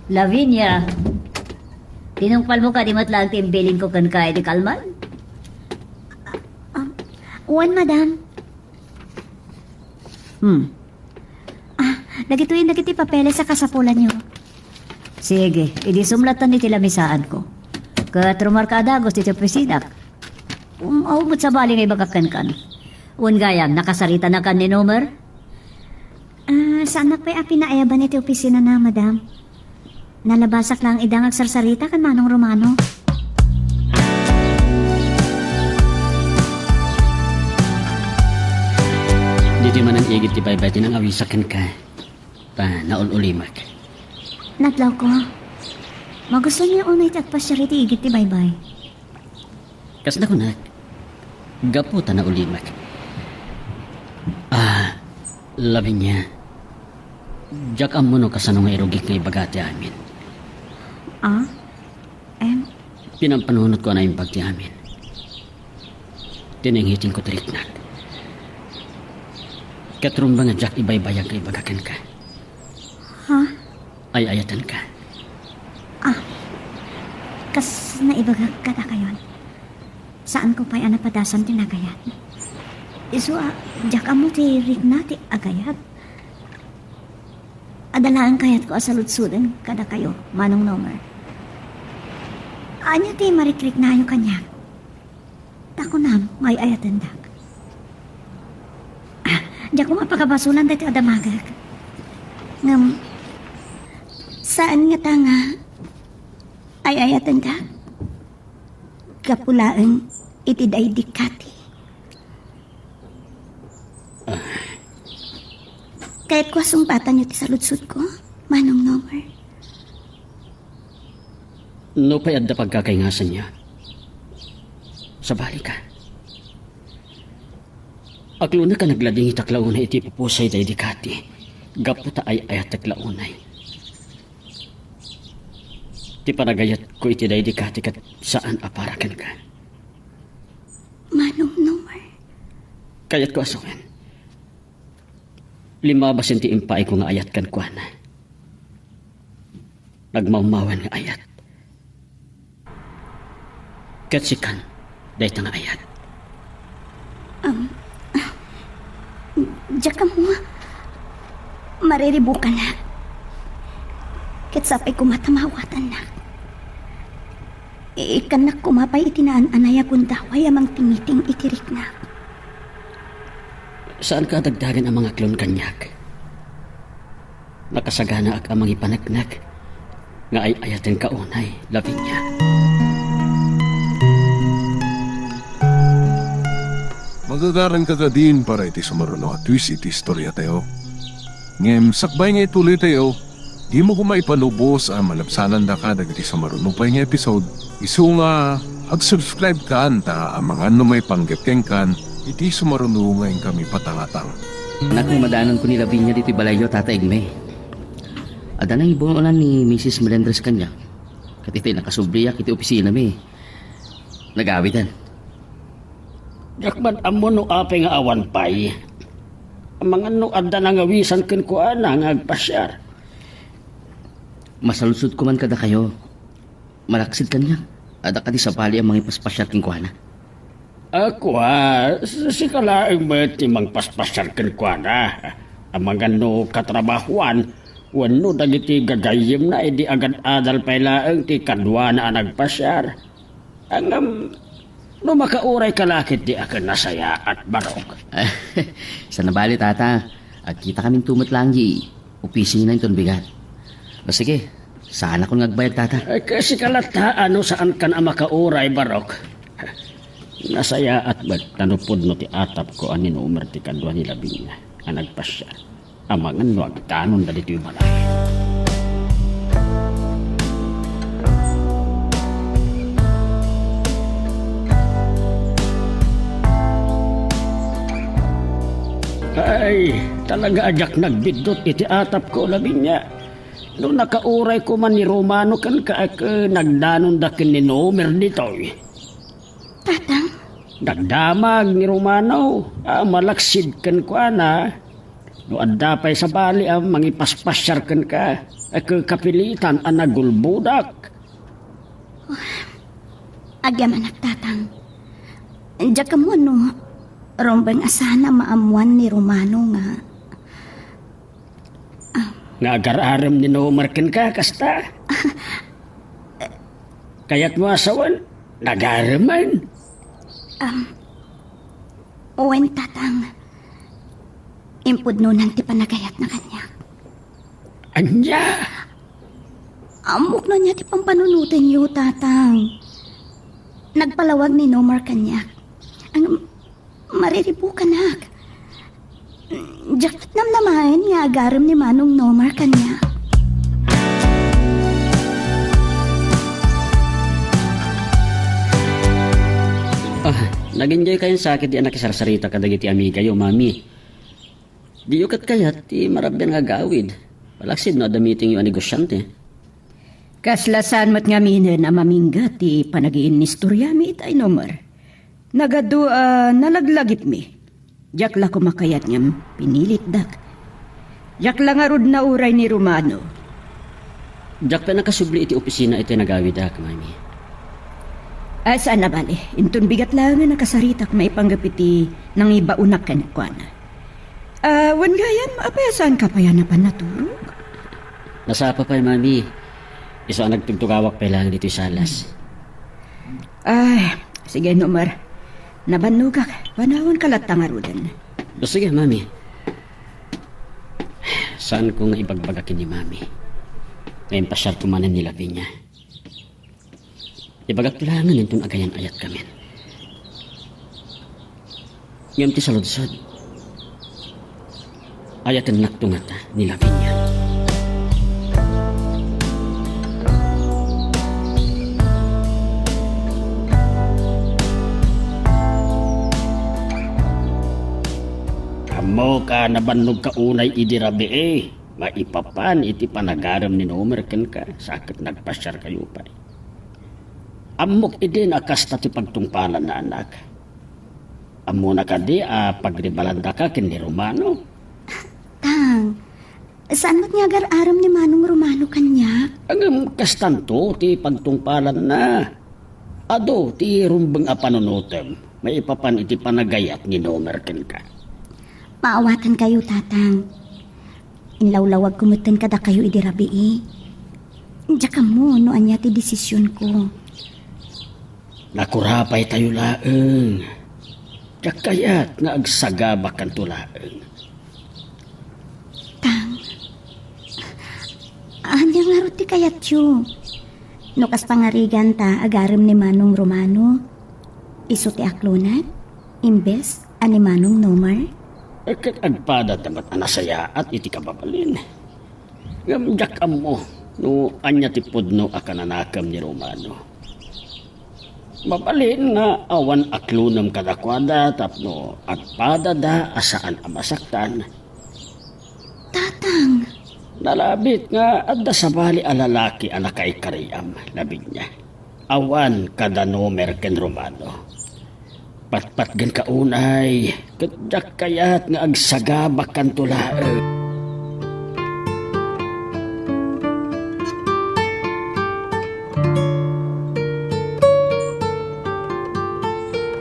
Lavinia, tinungpal mo ka di matlang timbilin ko kan kaya di kalman? Uwan, madam. Nagituin nagiti papeles sa kasapulan niyo. Sige, idi sumlatan ni tilamisaan ko. Kat rumarkada gusto iti presidak. Umawag sa bali ngay bagakan kan. Un gayam, nakasarita na kan ni Nomer? Saan na pa'y apinaayaban iti opisina na, madam? Nalabasak lang idang agsarsarita kan Manong Romano. Diti man ang igit ti baybay tinang awisakan ka. Naululimak. Natlaw ko. Magusto niya unay tagpasyari ti igit ti baybay. Kas na ko na. Gaputa na ulimak. Labi niya. Diyak ang muno kasano nga irugik nga ibagati amin. Pinampanunot ko na yung pagti amin. Tinanghitin ko tiriknat. Katrumba nga Jack ibaybayag nga ibagakan ka. Ay ayatan ka. Kas naibagag ka na kayon. Saan ko pa'y anapadasan tinagayat? Isu, diyak amo ti rigna ti agayat. Adalaan kayat ko asaludsudan kada kayo, Manong Nomer. Anya ti marikrik na yung kanya. Tako nam, may ayatan dak. Diyak ko mapakabasulan dati adamagag. Ngam, saan nga tanga ay ayatan dak? Kapulaan, iti daydikati. Kahit ko sumbatan niyo ti saludsud ko, Manong Nomer. No payad da pagkakaingasan niya. Sabali ka. Aglo na ka naglading itaklaunay iti pupusay day dikati. Gaputa ay ayat taklaunay. Ti panagayat ko iti day dikati kat saan aparakan ka. Manong Nomer. Kayat ko asawan. Lima basin ti impay ko nga ayat kan kwa na. Nagmaumawan nga ayat. Kat sikan, dahi nga ayat. Diyak ka mo. Mariribukan na. Kat sapay kumatamawatan na. Ikan na kumapay itinaan anaya kundaway amang tingiting itirik na. Saan ka dagdagan ang mga klon kanyak? Nakasagana ag amang ipanagnak. Nga ay ayatin kaunay, labing niya. Magagaran ka din para iti sumaruno at twist iti istorya tayo. Ngem sakbay nga ituloy tayo, di mo kumaipanubos ang malapsanan da ka dagiti sumaruno pa nga episode. Isu nga, ag-subscribe ka anta ang mga may panggapkeng kan, iti sumaruno ngayon kami patangatang. Nakong madaanan ko ni Lavinia dito balayo, Tata Igme. Ada nang ibunan ni Mrs. Melendres kanya. Katiti nakasubriyak iti opisina mi. Nagawitan. Yakman amo no ape nga awan pay. Ang mga no adda nga ngawisan ken ko ana nga agpasyar. Masalusod ko man kada kayo. Malaksid kanya. Ada ka di sa bali ang mga ipaspasyar king kuana. Ako si kalaang mati mang paspasyar ken ko ana. Ang mga no katrabahuan, wano dagiti gagayim na edi agad adal pay laeng ti kadwa na nagpasyar. Ang no makauray kalakit di akan nasaya at barok. Sa nabali, Tata. At kita kaming tumot lang di opisina itong bigat. O sige, saan ako nagbayad, Tata? Ay, kasi kalata, ano saan ka na makauray, barok? Nasaya at ba't tanupod no ti atap ko anin umer ti kadwa ni Lavinia. Ang nagpasya. Amangan no agtanon na dito yung malaki. Ay, talaga ajak nagbidot iti atap ko, Lavinia. Nung nakauray ko man ni Romano kan kaak nagdanon dakin ni Nomer dito. Tatang, Nagdamag ni Romano, malaksid kan ko ana. No adapay sa bali ang mangipaspasyar kan ka, kapilitan ang nagulbudak. agyaman nagtatang. Diyak ka mo no. Rombeng asana maamuan ni Romano nga. Nga agar-aram ni Nomer kan ka, kasta. Kaya't mo asawan, nagaraman. Uwen tatang. Impudnunan ti panagayat na kanya. Anya, Amok na niya ti pampanunutin niyo, tatang. Nagpalawag ni Nomer kanya. Ang mariribukan hak. Jakat namnamain nga agaram ni Manong Nomer kanya. nag-enjoy kayong sakit di anak isarsarita kadagiti amiga yo, mami. Di yukat kayat, ti marabyan nga gawid. Palaksid no, adamiting yung negosyante. Kaslasan mat nga minen na mamingga ti panagiin ni storyami itay Nomer. Nagadu nalaglagip mi. Diyak la kumakayat niyam pinilit dak. Diyak la nga rod na uray ni Romano. Diyak pa nakasubli iti opisina iti nagawid dak, mami. Saan na bali? Intun bigat lang nga nakasaritak maipanggapiti nang ibaunak ka na. Wan gayam, apayasan ka pa yan na panaturog? Nasapa pa, mami. Iso ang nagtugtugawak pa lang dito salas. Sige Nomer. Nabanugak, panahon kalatang arudan. Sige, mami. Saan ko nga ibagbagakin ni mami? Ngayon pasyar kumanan ni Lavinia. Ibagat tulangan itong agayan ayat kami. Ngam ti saludsad. Ayatan naktungat ni Lavinia. Amo ka nabannog ka unay idirabi maipapan iti panagaram ni Nomer ken ka sakit nagpasyar kayo pa. Amok idin akas ti pagtungpalan na anak. Amo na kadi pagribalanda ka ken ni Romano. Tang, saan mo't nga aram ni Manong Romano kanya? Ang kastanto ti pagtungpalan na. Ado ti rumbeng panunutem maipapan iti panagayat ni Nomer ken ka. Maawatan kayo, tatang. Inlawlawag kumutan kada kayo idirabi. Diyan mo, no anya ti desisyon ko. Nakurapay tayo laeng. Diyak kayat nga agsagabak kanto laeng. Tang, anya nga ro ti kayat yo. No kas pangarigan ta agaram ni Manong Romano. Iso ti aklonat, imbes ani Manong Nomer. Ket agpada tamat anasaya at iti kababalin. Gamjak mo no anya ti pudno akananakam ni Romano. Mabalin nga awan aklunam kadakwada tapno agpada da asaan amasaktan. Tatang, Nalabit nga adda sa bali alalaki anak kay kariyam labig niya. Awan kada Nomer ken Romano. Patpat gan kaunay, kadyak kayat nga agsagabak kanto laeng.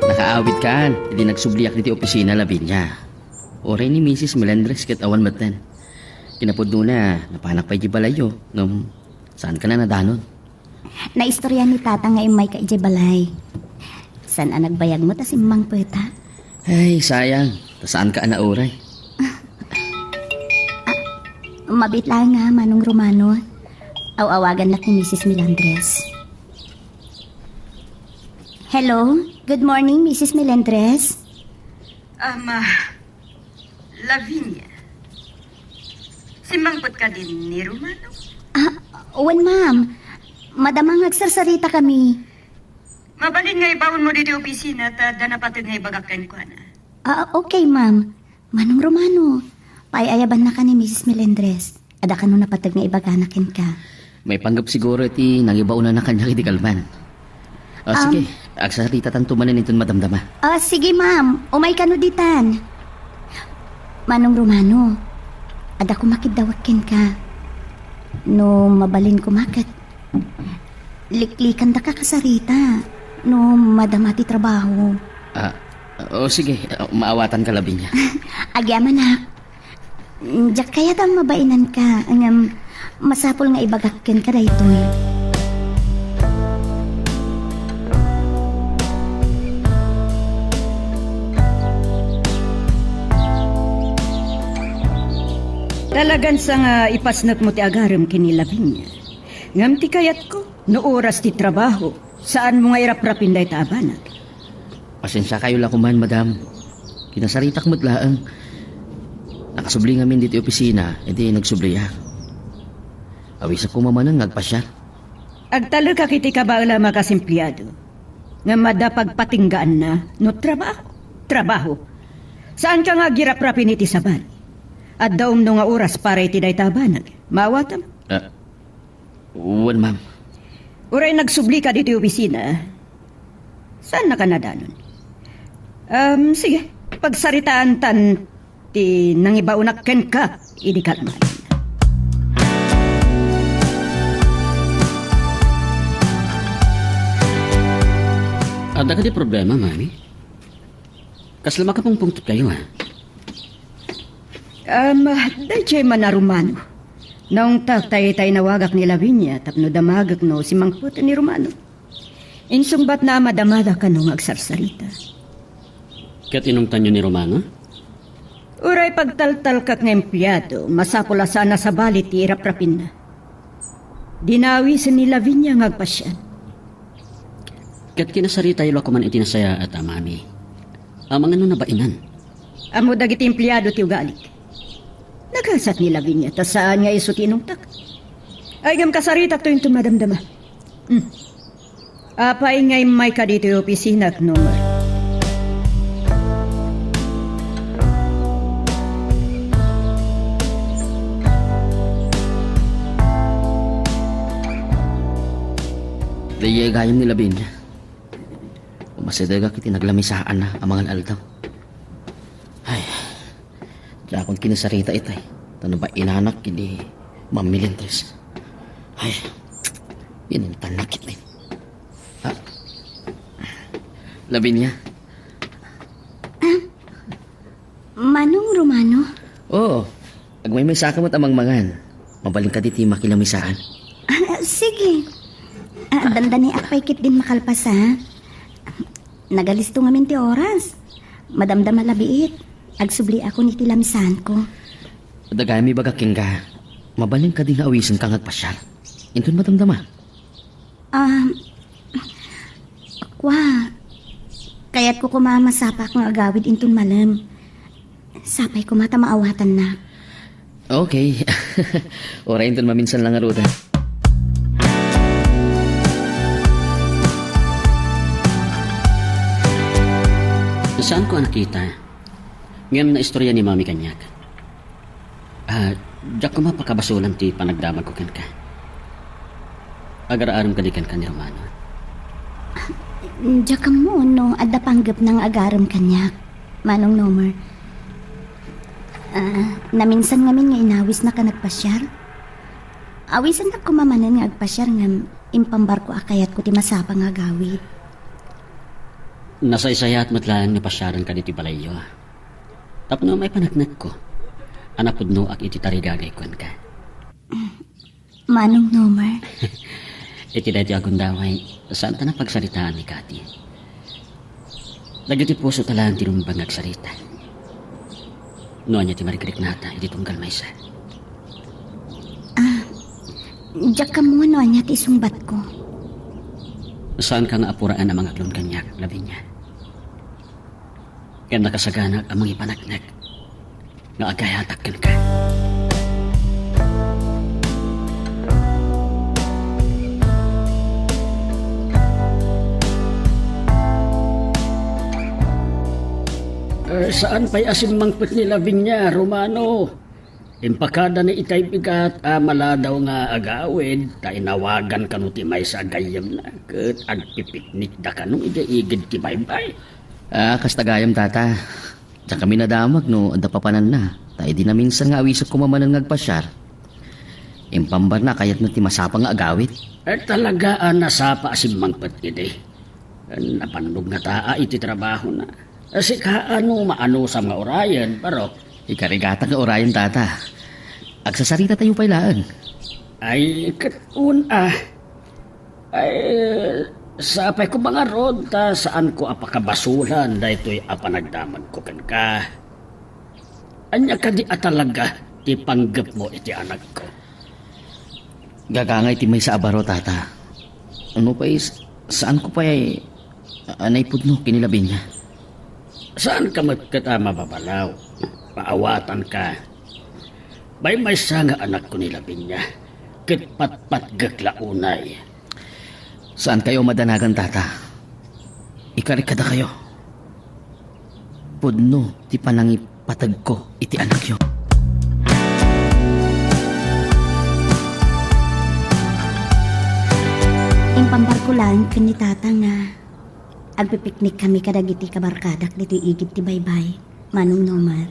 Nakaawit kan, hindi nagsubliak diti opisina Lavinia. Oray ni Mrs. Melendres ket awan maten. Kinapod na, napanak pa iti balayo. Ngam, saan ka na nadanon? naistorya ni tatang nga imay ka balay. Saan ang nagbayag mo ta si Mang Peta? Ay, sayang. Saan ka na oray? Mabit lang nga, Manong Romano. Awawagan na ni Mrs. Melendres. Hello? Good morning, Mrs. Melendres. Lavinia. Si Mangpot ka din ni Romano? Uwan, ma'am. Madamang agsarsarita kami. Mabalin nga ibawon mo dito opisina at danapatid nga ibagakan ko na. Okay, ma'am. Manong Romano, paiayaban na ka ni Mrs. Melendres. Ada ka nung napatag na ibaganakin ka. May panggap siguro iti nangibaw na kanya kiti kalman. Sige, agsarita tanto manan itong madamdama. Sige, ma'am. Umay ka no ditan. Manong Romano, ada ko makidawakin ka. No mabalin ko makat. Liklikan da ka kasarita. No madamati trabaho. Sige, maawatan ka Lavinia. Agyaman nak. Diyak kaya tang mabainan ka. Ang masapol nga ibagakin ka daytoy. Talagan sa nga ipasnat mo ti agaram kini Lavinia. Ngam ti kayat ko, no oras ti trabaho, saan mo nga iraprapin day taabanag? Pasensya kayo lang kuman, madam. Kinasaritak mo't laang. Nakasubli ngamin dito opisina, edi nagsubli ya. Awis ako mamanang nagpasya. Agtalo ka kiti kabala makasimpliyado. Nga madapagpatinggaan na, no trabaho. Saan ka nga giraprapin iti saban? At daom no nga oras para iti day tabanag. Mawatam? Uwan, ma'am. Uray nagsubli ka dito opisina. Saan na ka nadanon? Sige. Pagsaritaan tan ti nangibaunak ken ka, idi kalman. Ada ka di problema, mami? Kaslama ka pong pungtot kayo, ha? Dayjay manarumano. Naong tayo nawagak ni Lavinia, tapno damagak no si Mangput ni Romano. Insumbat na madamada ka nung agsarsarita. Kat inungtan nyo ni Romano? Uray pagtaltal kak ng empleyado, masapula sana sa balit iraprapin na. Dinawi sa ni Lavinia ngagpasyan. Kat kinasarita yung kuman itinasaya at mami. Amang ano na bainan? Amo dagiti empleyado ti ugali. Nagasat ni Lavinia, ta saan nga iso tinungtak. Ay gam kasarita to yung tumadamdama. Apay ngay may ka dito yung opisina at number. Daya gayam ni Lavinia. Umasadaga kiti naglamisaan na ang mga aldaw. Ay, diya akong kinasarita itay. Tano ba inanak kini Ma'am Melendres. Ay, yun ang tanakit din. Ah, Lavinia. Manong Romano? Oo, agmay may saka mo't amang mangan. Mabaling ka diti makilamisaan. Sige. Dandani akpay kit din makalpas ha. Nagalisto nga minti oras. Madamdam malabiit. Agsubli ako ni tilamisan ko. Dagay mi baga king ka. Mabaling ka din awisin kang agpasyal. Intun madamdama. Kwa. Kaya't ko kumamasapa kong agawid intun malam. Sapay ko mata maawatan na. Okay. Oray intun maminsan lang aruda. Saan ko nakita? Ngayon na istorya ni Mami Kanyak. Diyak ko mapakabasulan ti panagdamag ko kan ka. Agar-aram ka di kan ni Romano. Diyak ka mo no, adda panggap ng agaram kanyak. Manong Nomer. Naminsan ngamin nga inawis na ka nagpasyar. Awisan na kumamanan nga agpasyar nga impambar ko akayat ko ti masapa nga gawid. Nasaysaya at matlaan nga pasyaran ka dito balayo. Tapno may panagnak ko. Anak pudno ak iti tarigagay kuan ka. Manong Nomer. Iti dati agundaway, saan ta na pagsaritaan ni Kati? Dagiti puso talaan ti rumbang agsarita. Noon niya ti marikrik nata, iti tunggal may sa. Diyak ka mo no niya ti sumbat ko. Saan ka nga apuraan ang mga klon kanyak, Lavinia? Kaya nakasaganak ang mga ipanagnak nga agayatak ka. Saan pa'y asimmangpit ni Lavinia, Romano? Impakada ni itay bigat, amala daw nga agawid, ta inawagan kanu ti may sa gayam na, kat agpipiknik da kanu igid ti baybay. Kastagayam tata. Sa kami nadamag no, anda papanan na. Tayo di na minsan nga awisat kumaman nga agpasyar. Impambar na kayat no ti masapa nga agawid. Talaga nasapa asimmangpit iti. Napannog nga taa iti trabaho na. Si kaano maano sa mga orayan, pero Ikarigata nga orayan tata. Agsasarita tayo pailaan. ay katun ay sapay ko mga rod ta saan ko apakabasulan da ito'y apanagdamag ko kan ka. Anya ka di atalaga ti panggap mo iti anak ko. Gagangay ti may sa abaro tata. Ano pa saan ko pa anay pudno kinilabin niya. Saan ka magkatama babalaw? Paawatan ka. May sa nga anak ko nila binya. Kitpat-pat gaklaunay. Saan kayo madanagan tata? Ikarikada kayo. Pudno ti panangipatag ko iti anak yo. Impambar ko lang kani tata nga agpipiknik kami kadagiti kabarkadak dito igid ti baybay. Manong Nomer.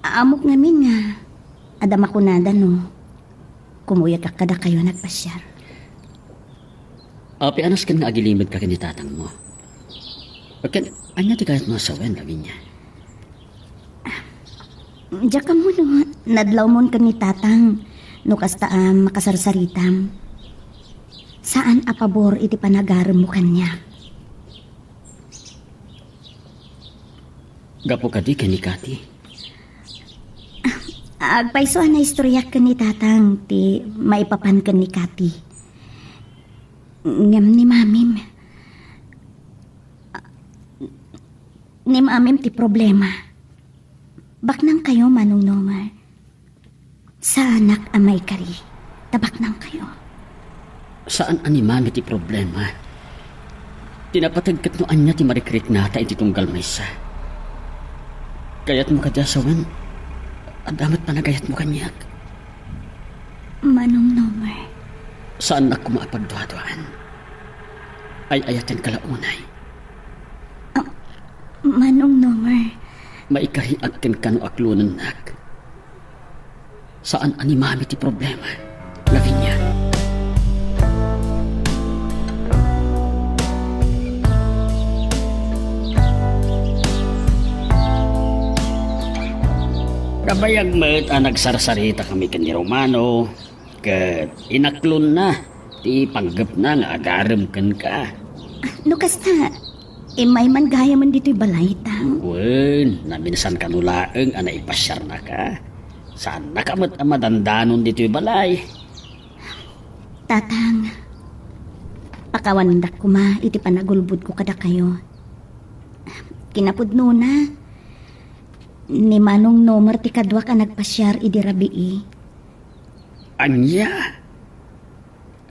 Amok ngamin nga adama ko nada no. Kumuyat ka kada kayo nagpasyar. Api anas kan nga agilimod ka kanitatang mo. Pagkan, anya ti kahit masawen labi niya. Diyak ka mo no, nadlaw mon ka ni tatang, no kasta makasarsaritam. Saan apabor iti panagaram mo kanya? Gapo ka di ni Kati. Agpaisoan na istorya ka ni tatang, ti maipapan ka ni Kati. Ngam ni mamim. Ni mamim ti problema. Baknang kayo, Manong Nomar. Sa anak amay kari, tabaknang kayo. Saan ani mami ti problema? Tinapatagkat no anya ti marikrit nata iti tunggal maysa. Kayat mo kadyasawan, adamat panagayat mo kanyak. Manong Nomar. Saan ako maapagduhaduan? Ay ayatan kalaunay. Manong Nomar. Maikahiag ken kano aklunan nak. Saan ani mami ti problema? Lavinia. Kabayag met nagsarsarita kami ken ni Romano. Ket inaklon na ti panggap na nga agarem ken ka. Lukas na. May man gaya man dito'y balaytang. Wen, naminsan kanulaeng ana ipasyar na ka. Saan nakamat ang madandanon dito'y balay? Tatang, pakawandak ko ma, iti panagulbud ko kada kayo. Kinapudno na, ni Manong Nomar ti kadwa ka nagpasyar idi rabii. Anya?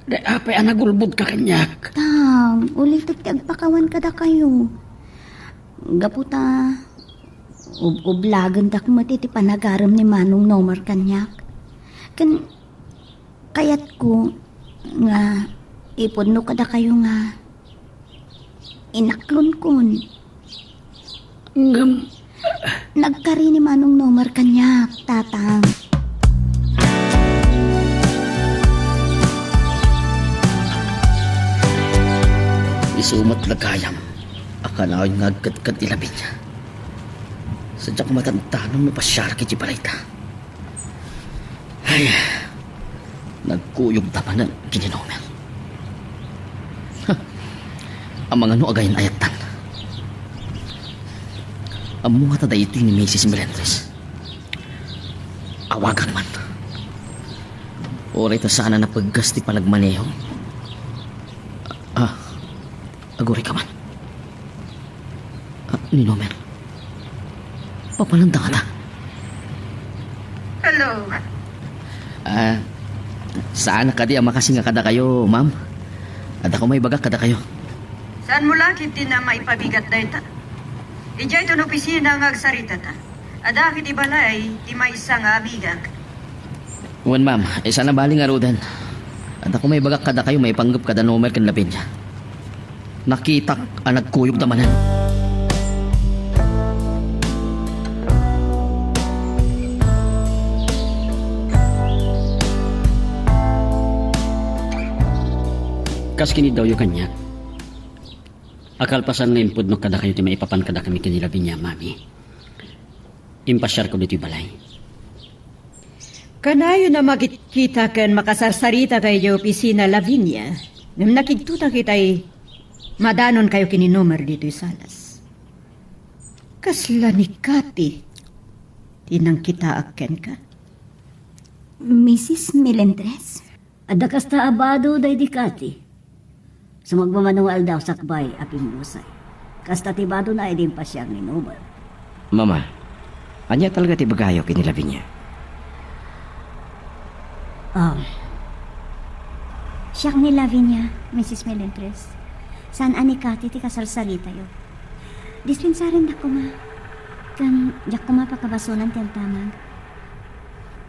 Day apay anagulbud ka kanyak. Tang, ulit ti agpakawan kada kayo. Gaputa, ublagan tak mo ti panagaram ni Manong Nomar kanyak. Kayat ko nga ipodno kada kayo nga inaklon kon. Nagkari ni Manong Nomar kanyak, tatang. Isumat lagayam, akalaw nga agkat-kat ilabin niya. Sadya ko matantanong may pasyar kiti palayta. Ay, nagkuyog tapanan kininomen. Ang mga no agayin ayatan. Ang mga taday ito ni Mrs. Melendres. Awagan man. Oray ta sana na paggas ti palagmaneho. Aguri ka man. Ninomer. Papalanda ka ta. Hello. Saan ka di makasi nga kada kayo, ma'am? At ako may bagak kada kayo. Saan mo lakit din na maipabigat na ita? Ijay ito opisina nga agsarita ta. Ada kiti balay, di may isa nga abigak. Wan, ma'am. Isa na baling arudan. At ako may bagak kada kayo, may panggap kada nomer kan lapin niya. Nakita ang nagkuyog tamanan. Kas kini daw yung kanya. Akal pasan na impod no kada kayo ti maipapan kada kami kinilabi niya, mami. Impasyar ko dito balay. Kanayo na makikita ken makasarsarita kayo opisina Lavinia. Ngam nakigtuta kita'y madanon kayo kininomer dito'y salas. Kasla ni Kati. Tinang kita aken ka. Mrs. Melendres? Ada kasta abado day di Kati. Sumagmamanual daw sakbay aping usay. Kasta tibado na idin pa siyang ni Nomar. Mama, anya talaga ti bagayo kinilabi niya. Siyang ni Lavinia, Mrs. Melendres. Saan ani Kati ti kasalsalita yo. Dispensarin na ko ma. Kan yak ko ma pakabasunan ti tamag.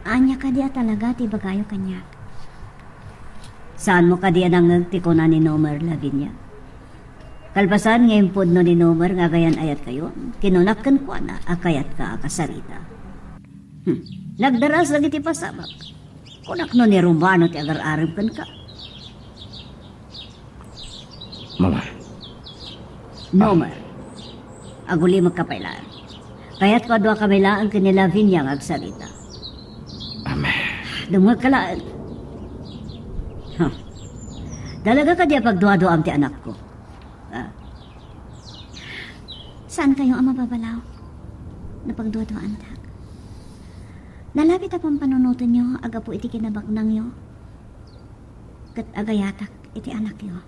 Anya ka dia talaga ti bagayo kanya. Saan mo ka diyan ang nagtiko na ni Nomar Lavinia? Kalpasan ngayon po no ni Nomar nga gayan ayat kayo. Kinunakkan ko na akayat ka akasarita. Nagdaras lagi ti pasabak. Kunak no ni Romano ti agar-arib kan ka. Mama. Nomar. Aguli magkapailaan. Kaya't ko adwa kamailaan kinilavin niyang agsalita. Mama. Dumag kalaan. Dalaga ka diya pagduwa-duwa ti anak ko. Saan kayo ang mababalaw? Napagduwa-duwaan tak. Nalapit apang panunutan nyo, aga po iti kinabaknang nyo. Kat agayatak iti anak nyo.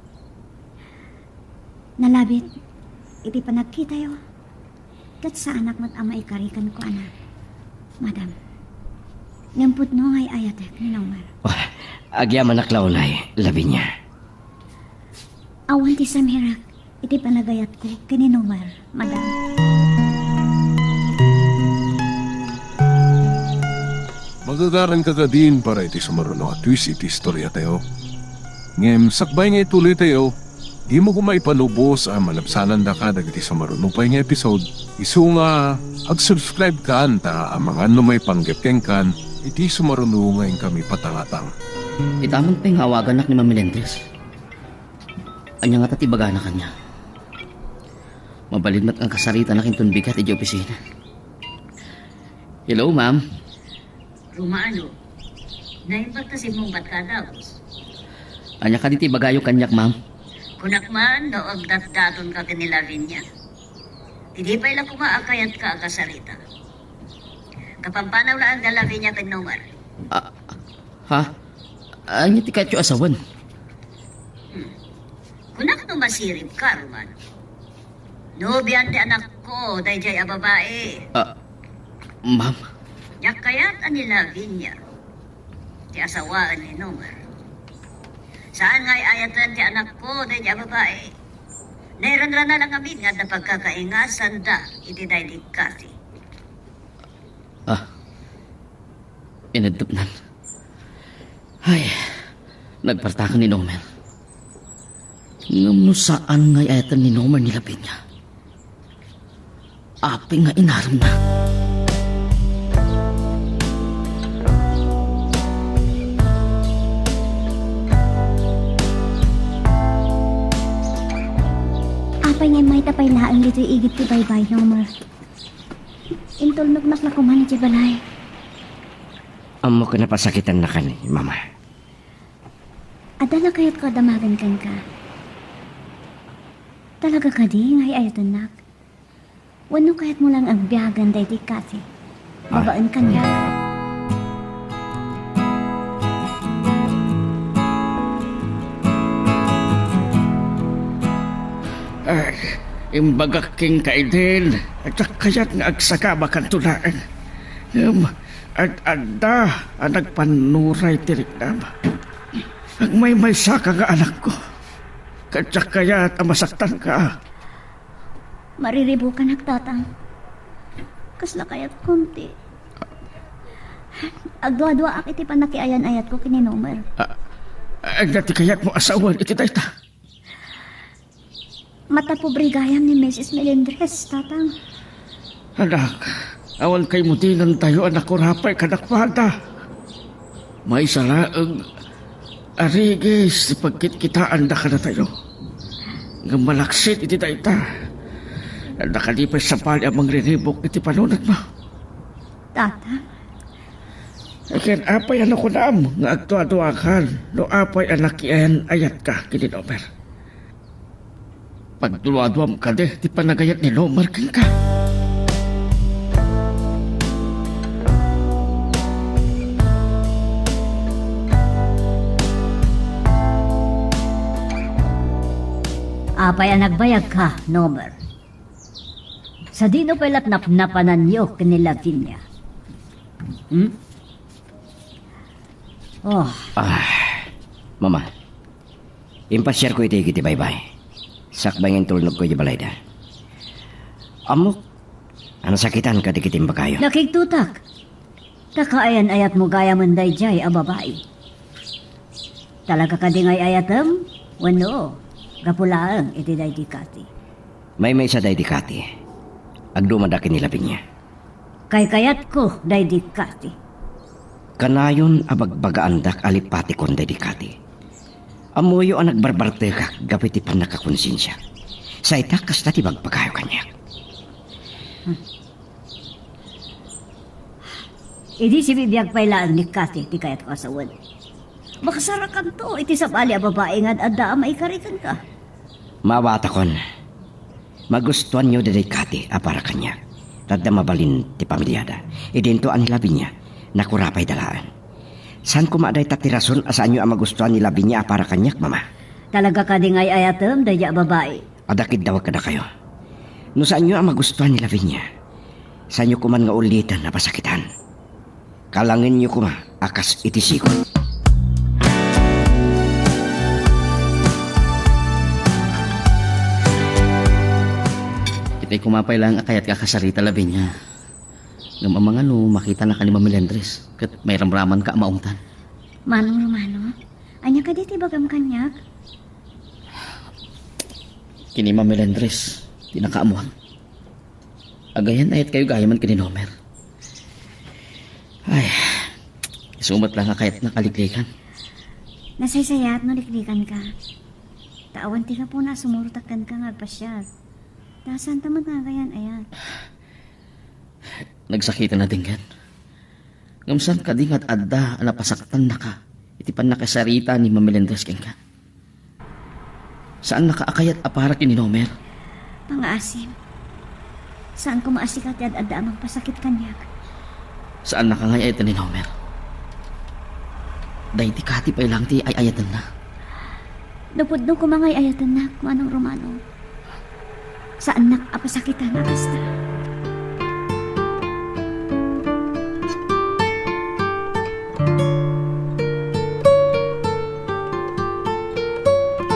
Nalabit, iti panagkita yo. Kat sa anak mo't ama ikarikan ko, anak. Madam, ngamput no ngay ayatek ni Nomer. Oh, agyaman na klaunay, Lavinia. Awan ti Samirak, iti panagayat ko kini Nomer, madam. Magagaran ka din para iti sumaruno at twist iti istorya tayo. Ngem sakbay nga ituloy tayo, di mo kumay panubos ang malapsanan da ka dagiti sumaruno pa nga episode. Isu nga ag-subscribe ka anta ang mga numay panggepkeng kan iti sumaruno ngayon kami patangatang. Itamon pa yung hawagan nak ni Ma'am Melendres. Anya nga tatibaga na kanya. Mabalid mat ang kasarita na kintun bigat iti opisina. Hello, ma'am. Rumaano, naimbagta si mong ba't ka daw? Anya ka diti bagayo kanyak, ma'am. Kunak man, no agdat-daton ka kinilawin niya. Hindi pa ilang kumaakayat ka agasarita. Kapampanaw na ang dalawin niya kay Nomar. Ha? Anya ti katyo asawan. Kunak no masirip ka, Romano. Nobyan ti anak ko, dayjay a babae. Ma'am. Yak kaya't anilawin niya. Ti asawaan ni Nomar. Saan nga'y ayatan ti anak ko, dayjay a babae? Nairanra na lang amin nga na pagkakaingasan da, iti daydig kasi. Inadupnan. Ay, nagpartakan ni Nomer. Ngam no saan nga ayatan ni Nomer nilapin niya. Aping nga inaram na. Apay nga may tapay laang dito igit ti baybay, Nomer. Intulnog nak na kuman iti balay. Amo ka napasakitan na ka ni Mama. Adala kaya't ko damagan kan ka. Talaga ka di, ngay ayatan nak. Wano kaya't mo lang ang biyagan day di kasi. Babaan ka niya. Imbagaking kaidin, at kaya't nga agsakaba kan tunaan. At anda, ang nagpanuray tiriknam. Ang may saka nga anak ko. Katsak kaya't masaktan ka. Mariribo ka nagtatang. Kasla kaya't kunti. Agdwa-dwa ak iti panakiayan ayat ko kini Nomer. Ang dati kaya't mo asawan, iti dayta. Mata pobrigayam ni Mrs. Melendres, tatang. Anak, awan kay mutinan tayo anak ko rapay kadakpada. May salaang arigis pagkitkitaan na ka na tayo. Nga malaksit iti dayta. Nakalipay sa pali amang rinibok iti panunat mo. Tatang? Akin apay anak ko naam nga agtuwa-tuwakan no apay anak iyan ayat ka kini Nomer. Pagtuwa-tuwam ka de, di panagayat ni Nomer king ka. Apay ang nagbayag ka, Nomer. Sa dino pa'y latnap-napanan niyo kanila Vinya. Oh, Mama, impasyar ko iti kiti bye-bye. Sakbay ng tulnog ko yung balay da. Amok, ano sakitan ka dikitin ba kayo? nakiktutak. Kakaayan ayat mo gaya manday jay a babae. Talaga ka di ngay ayatam? Wano, gapulaang iti day di kati. May sa day dikati. Agdumadakin nila pinya. Kay kayat ko day di kati. Kanayon abagbagaandak alipati kon day dikati. Amuyo ang nagbarbarte ka, gapiti pa nakakonsensya. Sa itakas na tibagpagayo kanya. Idi si bibiyag pailaan ni Kati, di kayat ko asawan. Makasarakan to, iti sa pali a babae nga adda maikarikan ka. Mawata kon. Magustuhan nyo day kati para kanya. Tadda mabalin ti pamilyada. Idento ang labi niya, nakurapay dalaan. San kumaday tatirason asaan nyo ang magustuhan ni labi niya para kanyak, Mama? Talaga ka di ngay ayatam, daya babae. Adakid daw ka na kayo. No saan nyo ang magustuhan ni Lavinia? Saan nyo kuman nga ulitan na pasakitan? Kalangin nyo kuma akas itisikon. Kita'y kumapay lang akayat kakasarita Lavinia. Ngam ang mga makita na ka ni Mamilendres. Kat may ramraman ka maungtan. Manong Romano, anya ka diti bagam kanyak? Kini Mamilendres, tinakaamuhan. Agayan ayat kayo gayaman kini Nomer. Ay, isumat lang akayat na kaliklikan. Nasaysayat no liklikan ka. Tawan ti ka po na sumurutakan ka nga agpasyal. Dasan tamad nga gayan ayat. Nagsakitan na din kan. Ngamsan ka dingat adda napasaktan na ka. Itipan na kasarita ni Mamilendres ken ka. Saan nakaakayat aparat ni Nomer? Pangaasim. Saan ko maasikat yad adda amang pasakit kanyak? Saan nakangayat ni Nomer? Dahil ti kati pa ilang ti ay ayatan na. Dupod no kumangay ayatan na, Manong Romano. Saan nakapasakitan na basta?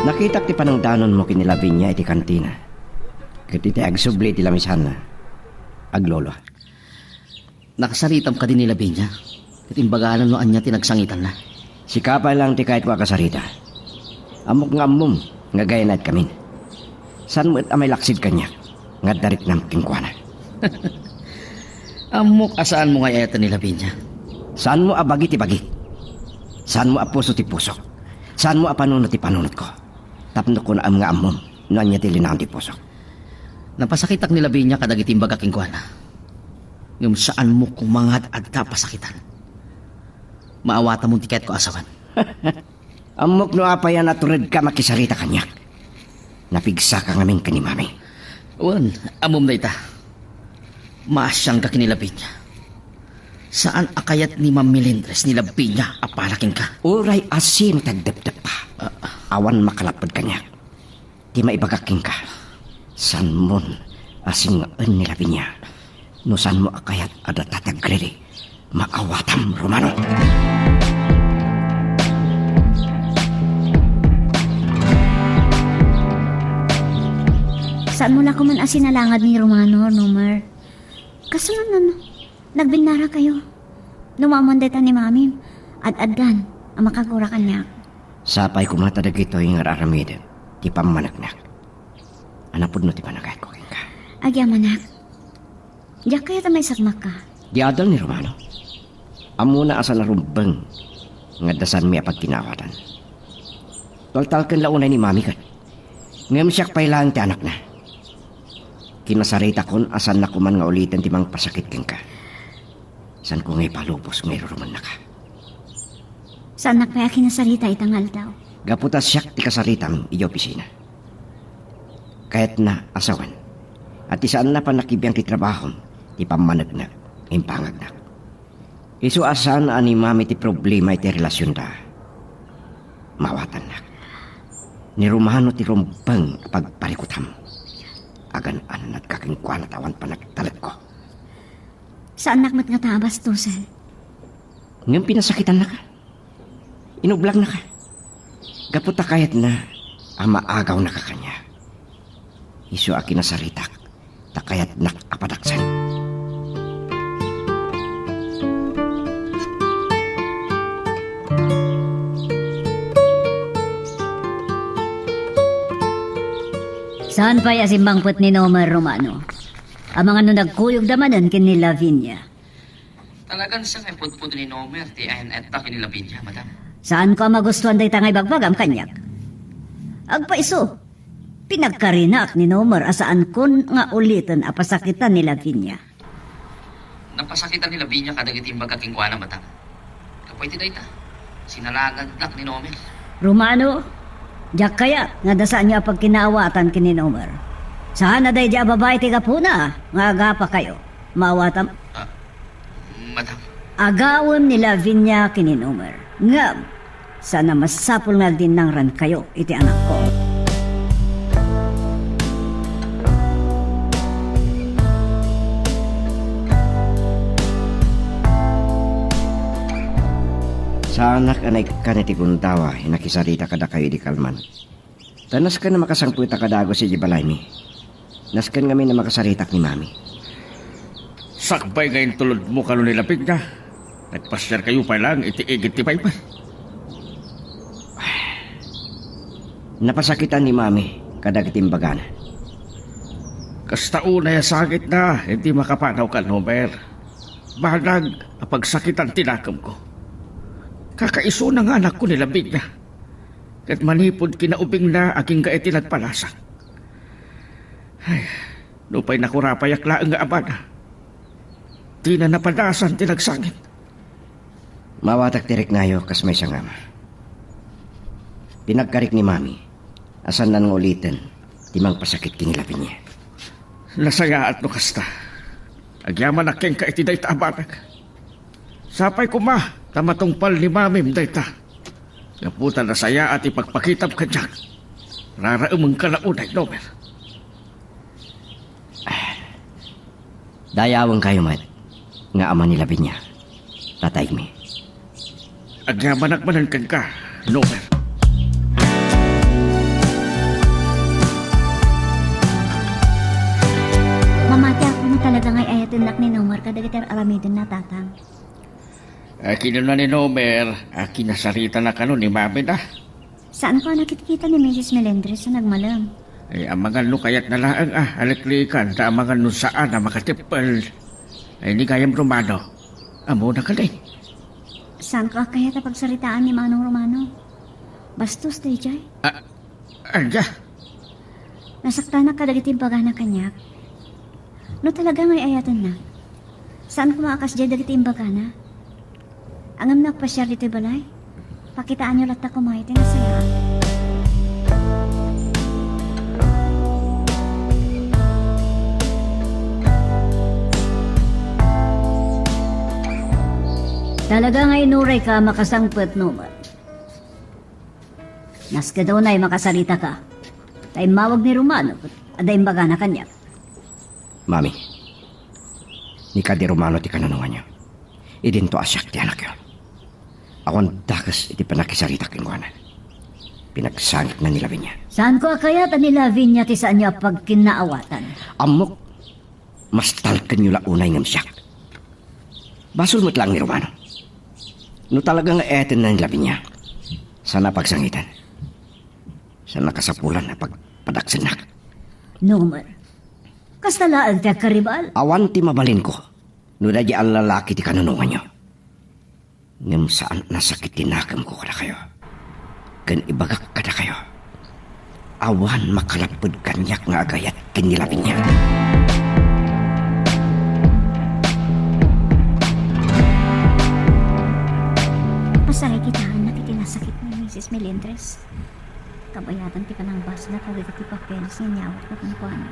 Nakita ti panangdanon mo kini Lavinia iti kantina. Ket iti agsubli ti lamisan na. Aglolo. Nakasaritam ka din ni Lavinia. Katimbaganan no anya tinagsangitan na. Sikapay lang ti kahit wakasarita. Amok nga amom nga gayanad kamin. San mo amay laksid kanya nga darik ng kingkwana. Amok asaan mo nga ayatan ni Lavinia? Saan mo abagi ti bagi? Saan mo apuso ti puso? Saan mo apanunot ti panunot ko? Tapno ko na am nga amom no anya ti linang ti puso. Napasakitak ni Lavinia kadagiti imbaga kingkwana. Ngum saan mo kumangad at kapasakitan? Maawata mong tiket ko asawan. Amok no apayan at turid ka makisarita kanyak. Napigsa ka ngamin ka ni mami. Uwan, amom na ita. Maasyang ka kini Lavinia. Saan akayat ni Mamilendres ni Lavinia apalaking ka? Uray asin tagdepdep pa. Awan makalapad kanyak. Di maibagaking ka. San mon asing en ni Lavinia. No san mo akayat ada tatagriri. Maawatam Romano. Saan mo na kuman asinalangad ni Romano, Nomer? Kasunod na no, nagbinara kayo. Numamandeta ni Mami at addan ang makagura kanyak. Sapay kumatadag ito yung araramidin. Di pa managnak. Anapod no ti panagay ko ka. Agya manak. Diyak kaya tamay sakmak ka. Di adal ni Romano. Amuna asa na rumbang. Nga dasan mi apag kinawatan. Toltal kan launay ni Mami kan. Ngam siyak pailang ti anak na. Kinasarita kon asan na kuman nga ulitin ti mang pasakit keng ka. San ko ngay palubos ngay ruman na ka. Saan nakpaya kinasarita itangal daw? Gaputas siyak ti kasaritam iyo opisina. Kahit na asawan. At isaan na pa nakibiyang ti trabahon ti pamanagnak, impangagnak. Isu asan ani Mami ti problema iti relasyon da. Mawatan na. Ni Romano ti rumbang pagparikutam. Agan anat kaking kwanatawan pa nagtalat ko. Saan nakmat nga tabas, Tusan? Ngayon pinasakitan na ka. Inublag na ka. Gaputa kahit na amaagaw na ka kanya. Isu akin na saritak. Takayat nak apadaksan. Saan pa yasimbangpot ni Nomer Romano? Ang mga no nagkuyog damanan kin ni Lavinia. Talagang sa ngay putput ni Nomer, ti ayan etak ni Lavinia, madam. Saan ko magustuhan day tangay bagbagam kanyak? Agpaiso, pinagkarinak ni Nomer asaan kun nga ulitin apasakitan ni Lavinia. Napasakitan ni Lavinia kadagiti imbaga kingkwana, madam. Kapoy ti dayta. Sinalagan dak ni Nomer. Romano, diyak kaya nga dasaan niya pagkinaawatan kin ni Nomer. Saan na day diya babae ti kapuna nga agapa kayo. Mawatam. Madam. Agawon ni Lavinia kin ni Nomer. Ngam, sana masapul nga dinangran kayo iti anak ko. Anak anay kaniti kuntawa, hinakisarita kada kayo di kalman. Tanas ka na makasangpuita kadago si Jibalay mi. Naskan kami na makasaritak ni Mami. Sakbay ngayon tulod mo kalo nilapit na. Nagpasyar kayo pa lang, iti-igit tipay pa. Napasakitan ni Mami, kadagitimbagana. Kasta una ya sakit na, hindi makapanaw ka, Nomer. Balag, apagsakitan tinakam ko. Kakaiso ng anak ko nilabig na. Kat manipod kinaubing na aking gaiti nagpalasak. Ay, lupay nakurapayak laang nga abana. Di na napadasan tinagsangit. Mawatak tirik nayo kas may siyang ama. Pinagkarik ni Mami, asan nan ulitin, timang pasakit kinilapin niya. Nasaya at no kasta. Agyaman na keng kaiti day taabanag. Sapay ko ma, tamatungpal ni Mamim day ta. Naputan na saya at ipagpakitab ka dyan. Raraamang ka na unay, Nomer. Dayawang kayo, Mat. Nga ama nilapin niya. Tatay mi. Agyaman akmanan kang ka, Nomer. Mamati ako na talaga ngay ayatin nak ni Nomar kadagitar aramidin na tatang. Akin na ni Nomer, akin na sarita na kano ni Mami na. Saan ko nakikita ni Mrs. Melendres sa nagmalam? Ay, amangan no kayat na laang aliklikan, ta amangan no saan na makatipal. Ay, ni kayam Romano. Amo na ka Saan ka kaya tapagsaritaan ni Manong Romano? Bastos, Dayjay. Anya, Nasaktan na kadagitin pagana kanyak. No talaga ngay ayatan na. Saan ko maakas dyan dagitin bagana? Angam na pasyar dito balay. Pakitaan nyo lahat na kumahitin na saya. Talaga nga inuray ka makasangpet Nomar. Naska daw na'y makasarita ka. Tay mawag ni Romano at aday baga na kanya. Mami, ni ka di Romano ti kananungan niyo. Idin to asyak ti anak yun. Awan dakas iti panakisarita kinguanan. Pinagsangit na nilabin niya. Saan ko kaya tanilavin niya ti saan niya pag kinaawatan? Amok, mas talkan nyo launay ng siyak. Basol mo't lang ni Romano. No talagang etin na nilabin niya. Sana pagsangitan. Sana kasapulan na pagpadaksanak. Nomar, kastalaan ti karibal. Awan ti mabalin ko. No da di ang lalaki ti kanunungan nyo. Ngam saan nasakit tinakam ko kada kayo. Gan ibagak kada kayo. Awan makalapod kanyak nga agayat kinilapin niya. Pasakikitahan na titinasakit ni Mrs. Melendres. Kabayatan ti kanang bas na kagagati papeles ni nyawat na kungkuhan.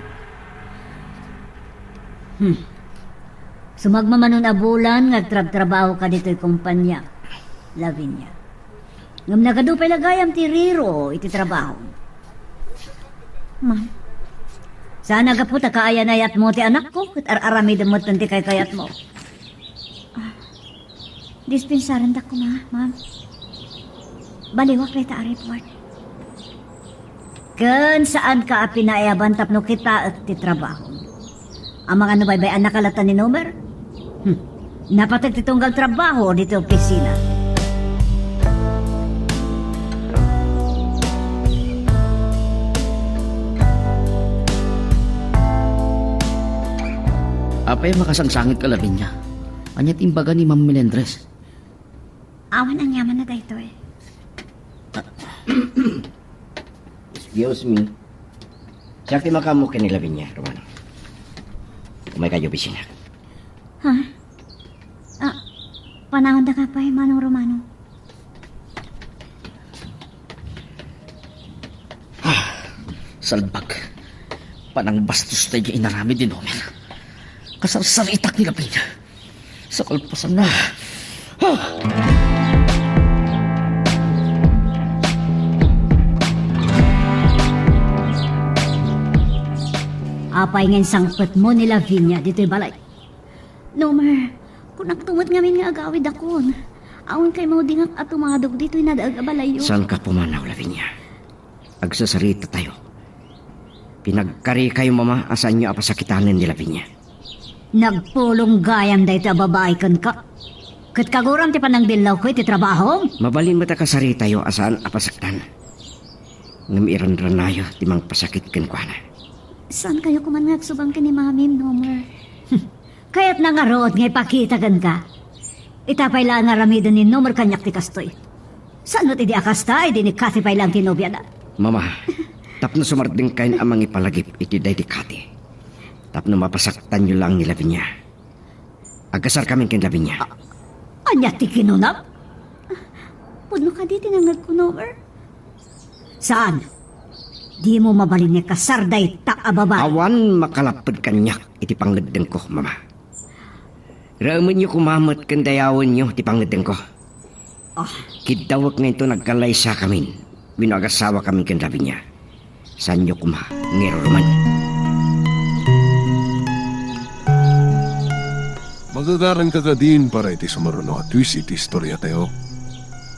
Sumagmamanon a bulan ngagtrab-trabaho ka dito'y kumpanya. Lavinia. Ngam nagadupay lagayam ti Riro iti trabaho. Ma'am, Sana gaputa kaayanayat mo ti anak ko kat ar-aramid mo ti kay kayat mo. dispensaran da ko ma'am. Baliwak rita a report. Ken saan ka pinaayaban tapno kita at ti trabaho. Ang mga nabaybayan nakalatan ni Nomer? Napatag ti tunggal trabaho dito opisina. Apay makasangsangit ka labing niya. Anya timbaga ni Ma'am Melendres. Awan ang yaman na dahito eh. Excuse me. Siya ti makamu kinilabin niya, Romano. Umay kayo bisina. Ha? Panahon da ka pa eh, Manong Romano. Salbag. Panang bastos tayo inarami din, Homer. Kasarsaritak nila pa niya. Sa kalpasan na. Apay ngayong sangpet mo ni Lavinia dito'y balay. Nomer, kung nagtungod ngamin nga agawid akon. Awan kay mo dingak at tumadog dito'y nadaag-abalayo. Saan ka pumanaw, Lavinia? Agsasarita tayo. Pinagkari kayo, mama, asan nyo apasakitanan ni Lavinia. Nagpulong gayam da ito babae kan ka. Kat kaguram ti panang dilaw ko iti trabaho. Mabalin mo ta kasari tayo asaan apasaktan. Ngamiran nayo timang pasakit kan kwa na. Saan kayo kumanag subang kini Mami Nomer? Kaya't nangarood ngay pakita kan ka. Itapay lang nga ramidan ni Nomer kanyak ti kastoy. Saan mo ti di akasta ay di ni Kathy pay lang tinobya na. Mama, tapno sumarding kain amang ipalagip iti day di Kati. Tapno mapasaktan nyo lang ni Lavinia. Agasar kami kin Lavinia. Anya ti kinunap? Puno ka di tinangag ko, Nomer. Saan? Di mo mabalin ni kasarday tak ababa. Awan makalapad kanyak iti pangadeng ko, mama. Raman nyo kumamot kan dayawan nyo iti pangadeng ko. Kidawag nga ito nagkalaysa kami. Winagasawa kami kan Lavinia. Saan nyo ngero-ruman. Magagaran ka ka din para iti sumaruno at twist iti istorya tayo.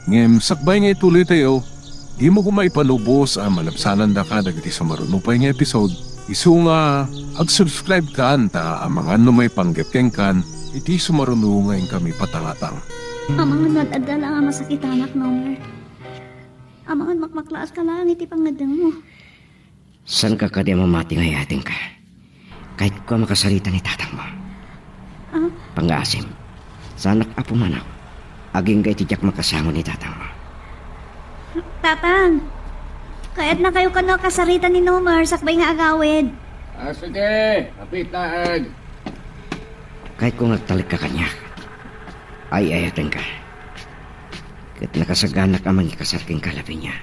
Ngem sakbay nga ituloy tayo, di mo kumay palubos ang malabsanan da ka dagiti sumaruno pa nga episode. Isu nga ag-subscribe ka ta ang mga numay panggapkeng kan iti sumaruno ngayon kami patangatang. Amang nadadala nga masakit anak, Nomer. Amang makmaklaas ka lang iti pangadang mo. San ka kadi mamati ngayating ka? Kahit ko makasarita ni tatang mo. Pangasim, sanak apo manaw. Aging kay tijak makasamo ni tatang mo. Tatang, kaya't na kayo kano kasarita ni Nomer, sakbay nga agawid. Sige, kapitaag. Kahit kung nagtalik ka kanya, ay ayatan ka. Kahit nakasaganak amang ikasarking kalapin niya.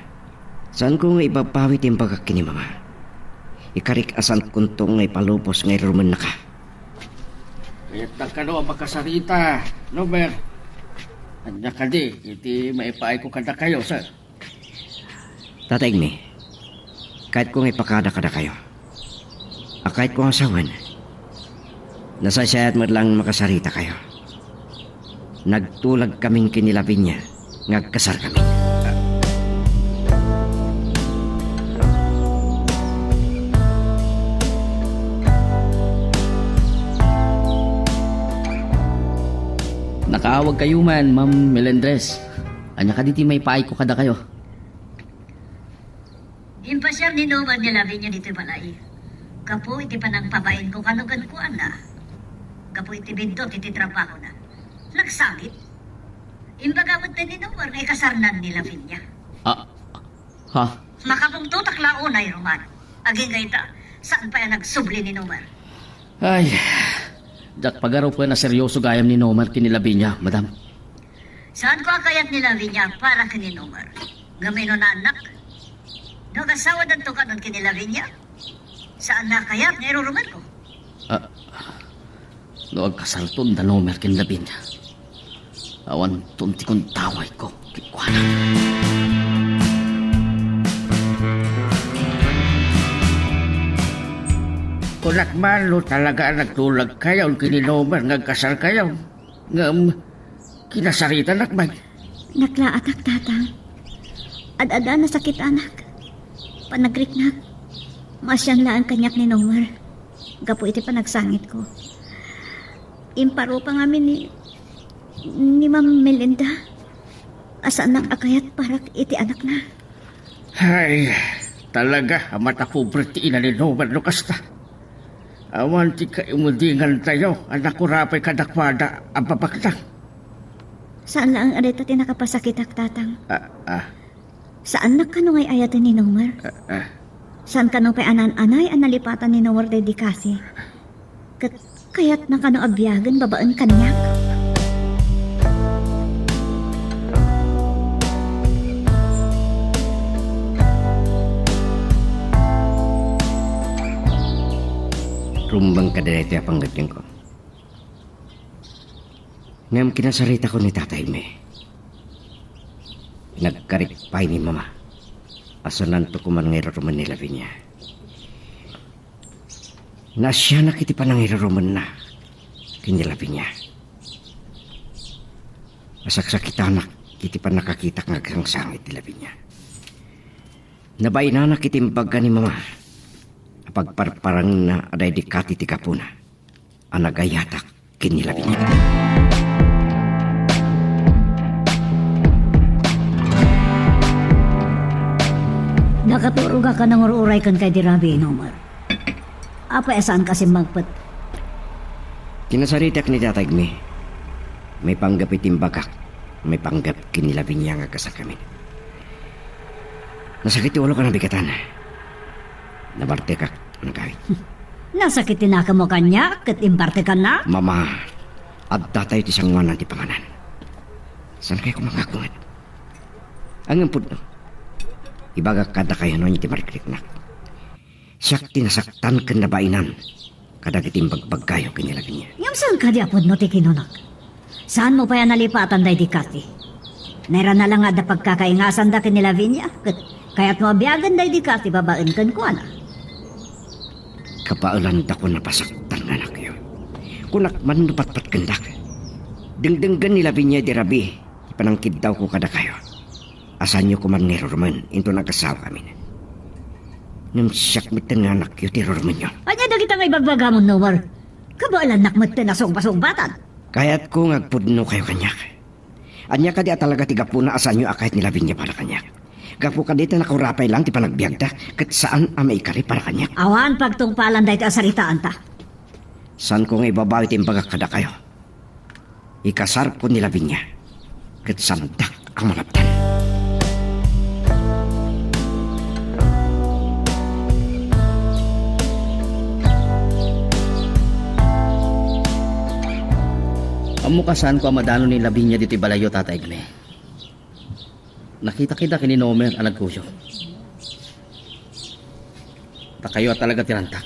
Saan ko nga ipapawit yung pagkak ni mama? Ikarik asan kuntong ngay palupos ngay ruman na ka. Ito ka no, makasarita. Nomer. Anya ka di, iti maipaay ko kada kayo, sir. Tatay mi, kahit kung ipakada-kada kayo, kahit kung asawan, nasasayat mo lang makasarita kayo. Nagtulag kaming kinilapin niya, ngagkasar kami. Nakaawag kayo man, Ma'am Melendres. Anya ka diti may paay ko kada kayo. Impasyar ni Noman ni Lavinia dito balay. Kapo iti panang pabain ko kanugan ko ana. Kapo iti bindot iti trabaho na. Nagsangit. Imbagawad na ni Noman ngay kasarnan ni Lavinia. Ha? Makapungtutak launay, Roman. Aging gaita, saan pa yan nagsubli ni Noman? Ay, Jack pagaraw ko na seryoso gayam ni Nomer kinilabi niya, madam. Saan ko akayat ni Lavinia para kini Noman? Gamino na anak? Nagasawa na to ka nun kini Lavinia? Saan na kayat ni Roman ko? Noag kasalton da Nomer kinilabi niya. Awan tunti kong taway ko, kikwana. Kunak malo talaga nagtulag kayo, kininomer, ngagkasal kayo. Kinasarita nakbay. Naklaatak, tatang. Ad-ada na sakit anak. Panagriknak. Masyan laan kanyak ni Nomer. Gapo iti panagsangit ko. Imparo pa ngamin ni Ma'am Melinda. Asaan nang akayat parak iti anak na. Ay, talaga, amata pobre ti ina ni Nomer no kasta. Awan ti kaimudingan tayo, anak ko rapay kadakwada ang papakta. Saan lang arita tinakapasakitak, tatang? Saan na kanong ay ayatan ni Nomer? Saan kanong pa'y anan-anay ang nalipatan ni Nomer dedikasi? Kaya't na kanong abyagan babaan kanyak? Rumbang ka dito yung panggadyan ko. Ngayong kinasarita ko ni tatay me. Nagkarikpay ni mama. Asanan to kuman ngayon ni Lavinia. Nasya nakiti pa nang iraruman na. Kini Lavinia. Asaksakitan iti pa nakakita ng agang sangit ti Lavinia. Nabainanak itimbag ka ni mama. Apagparparang na aday di kati ti kapuna. Anagayatak kini Lavinia. Nakaturo ka ng ururay kan kay Dirabi, Nomar. Apa saan kasi magpat? Kinasaritak ni Tatay mi. May panggap itimbagak. May panggap kini Lavinia nga kasakamin. Nasakit ti ulo ka ng bigatan. Nabarte ka ng kahit. Nasakitin na ka mo kanya, kat imparte ka na? Mama, at tatay ti sangwanan ti panganan. Saan kayo kumangakungat? Ang impud no. Ibagak kada kayo no ti marikliknak. Siyak tinasaktan kan nabainan. Kada kitimbagpag kayo kinilagin niya. Yung saan ka di apod no ti kinunak? Saan mo pa yan nalipatan day di kati? Naira na lang nga da pagkakaingasan da kinila Vinya. Kaya't mo abiyagan day di kati babaen kan ko na. Kapaulan da ko napasaktan na anak yun. Kunak man nupatpat kandak. Dengdenggan nila Vinya di Rabi. Ipanangkid daw ko kada kayo. Asan nyo kuman ni Rorman. Into nagkasawa kami. Nung siyak mitan nga anak yun ti Rorman yun. Anya da kita nga ibagbagamon, Nomar. Kabaalan nakmat na nasong-basong-batan. Kaya't ko ngagpudno kayo kanyak. Anya ka di talaga tigapuna asan nyo akahit nila Vinya para kanyak. Gapo ka dito nakurapay lang ti panagbiagda kat saan amay ikari para kanyak. Awan pagtungpalan dahil asaritaan ta. Saan ko nga ibabawi timbaga kada kayo? Ikasar ko nila Vinya kat sandak ang malaptan. Amo kasan ko ang madano ni Lavinia dito balayo, Tatay Gle. Nakita kita kini Nomer ang nagkusyo. Takayo talaga tirantak.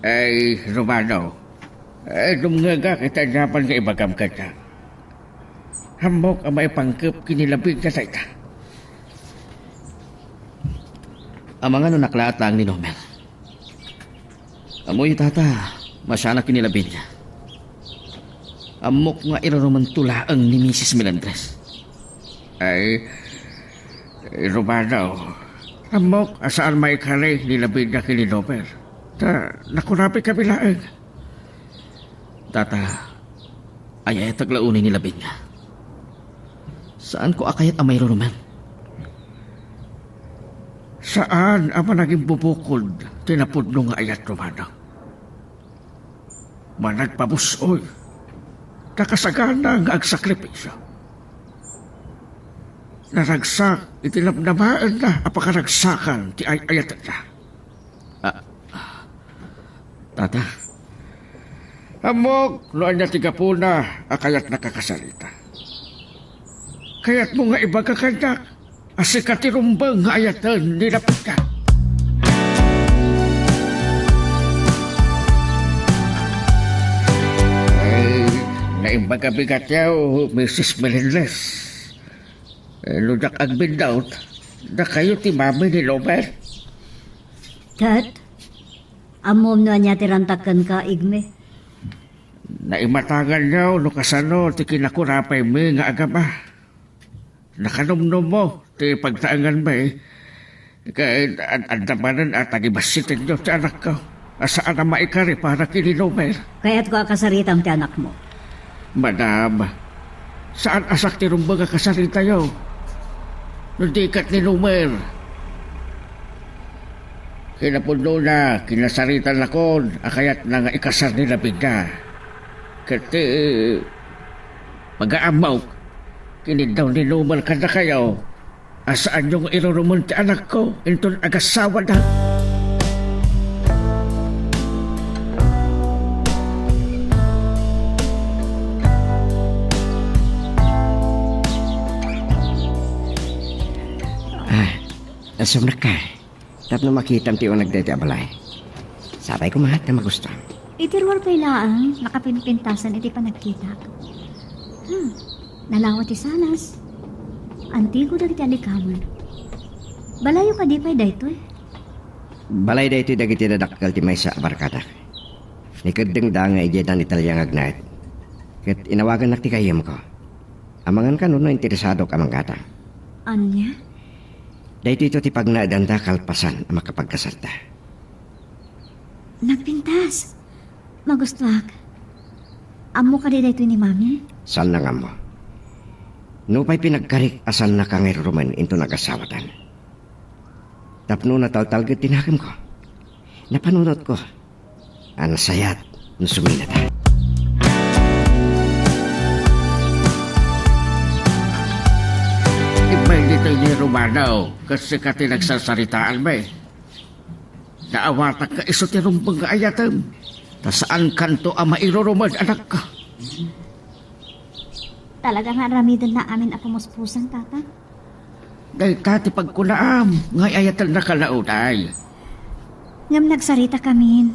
Ay, Romano. Ay, dumngaga kita dapan nga ibagam ka na. Hamok ang may pangkip kinilabig ka sa ita. Ang mga nunaklaat lang ni Nomer. Amoy tata, masya na kini Lavinia. Amok nga iraruman tulaang ni Mrs. Melendres. Ay, Romano. Hamok asaan may kare nilabig na kininomer. Nakurapi kami laang. Tata, ay taglaunin ni Lavinia. Saan ko akayat ang mayroon naman? Saan ang naging bubukod tinapudno nga ayat, Romano? Managpabusoy. Kakasagana nga agsakripisyo. Naragsak, itinapnamaan na apakaragsakan ti ayat na. Tata, Amok, noan niya tigapuna, akayat nakakasalita. Kaya't mo nga ibaga kanya, asikatirumbang nga ayatan nilapit ka. Naimbaga-bigat yaw, Mrs. Melendres. Ludak agbindaut, na kayo ti mami ni Lomer. Kat, amom na niya tirantakan ka, Igme. Naimatangan yaw, lukasano, ti kinakurapay mi nga agama. Nakanumnum mo, ti pagtaangan may. Kaya andamanan at agibasitin nyo ti anak ko. Asaan na maikari para kini Lomer. Kaya't ko akasaritam ti anak mo. Madam, saan asak ti rumbaga kasarita yaw? Nundikat ni Lomer. Kinapuno na, kinasaritan na kon, akayat na nga ikasar ni Labig na. Kati, mag-aamaw, kinidaw ni Lomer ka na kayo. Asaan yung irurumon ti anak ko, inton agasawa na. Nasumnak ka. Tapos makitam tiyo nagdete abalay. Sabay ko mahat na magusto. Itirwar pa ilaang, nakapinpintasan iti panagkita. Nalawat isanas. Antigo dagiti alikaman. Balayo ka di pa'y daytoy. Balay da ito dagiti dadakkel ti may sa barkada. Nikadeng da nga ijedan italyang agnayat. Kat inawagan nakti kayam ko. Amangan ka no interesado ka mang gata. Anya? Dahito ito ti pagnaadanda kalpasan ang makapagkasarta. Nagpintas. Magustuhak. Amo ka di dito ni mami? Saan na nga mo? No pa'y pinagkarik asan na ka ngayon Roman into nagasawatan. Tapno na taltalgit tinakim ko. Napanunod ko. Ang sayat no suminata. Ibay dito ni Romano kasi ka tinagsasaritaan ba eh. Naawatan ka iso ti rumbang kaayatam. Ta saan kanto ang mairurumad anak ka? Talaga nga ramidan na amin ang pumuspusan, tata. Dahil tati pagkunaam, ngay ayatan na kalaunay. Ngam nagsarita kami.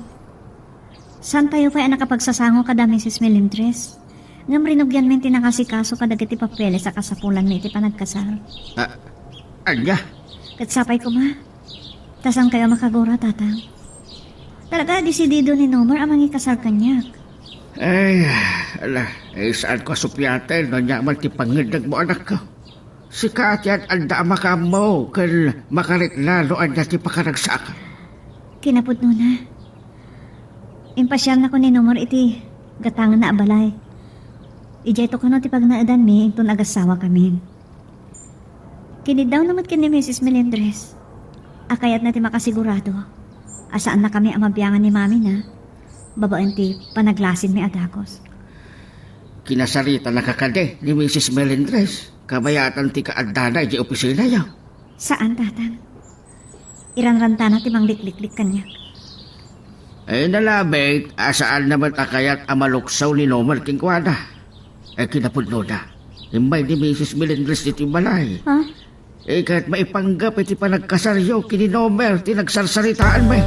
San tayo pa nakapagsasango kada Mrs. Melindres? Ngam rinugyan men tinakasikaso kada kiti papeles sa kasapulan may iti panagkasal. Anya? Katsapay ko ma. Tasang kayo makagura, tata. Talaga desidido ni Nomer ang mangikasal kanyak. Ay, ala, saan ko supyate no nyaman ti pangidag mo anak ko. Si Katyan anda maka mo kan makareklalo anda ti pakaragsakan. Kinapod na. Impasyal na ko ni Nomer iti gatangan na abalay. Ijay to kano ti pagnaadan mi intun agasawa kami. Kinidaw naman kini Mrs. Melendres. Akayat na ti makasigurado. Asaan na kami ang mabiyangan ni mami na babaan ti panaglasin may adakos. Kinasarita na kakade ni Mrs. Melendres. Kabayatan ti kaadana di opisina yaw. Saan, tatang? Iranranta na ti manglikliklik kanya. Ay nalabit, asaan naman akayat ang maluksaw ni Nomer Kingkwada. Ay kinapudlo na. Himbay ni Mrs. Melendres iti balay. Ha? Kahit maipanggap iti panagkasaryo kini Nomer, tinagsarsaritaan mo.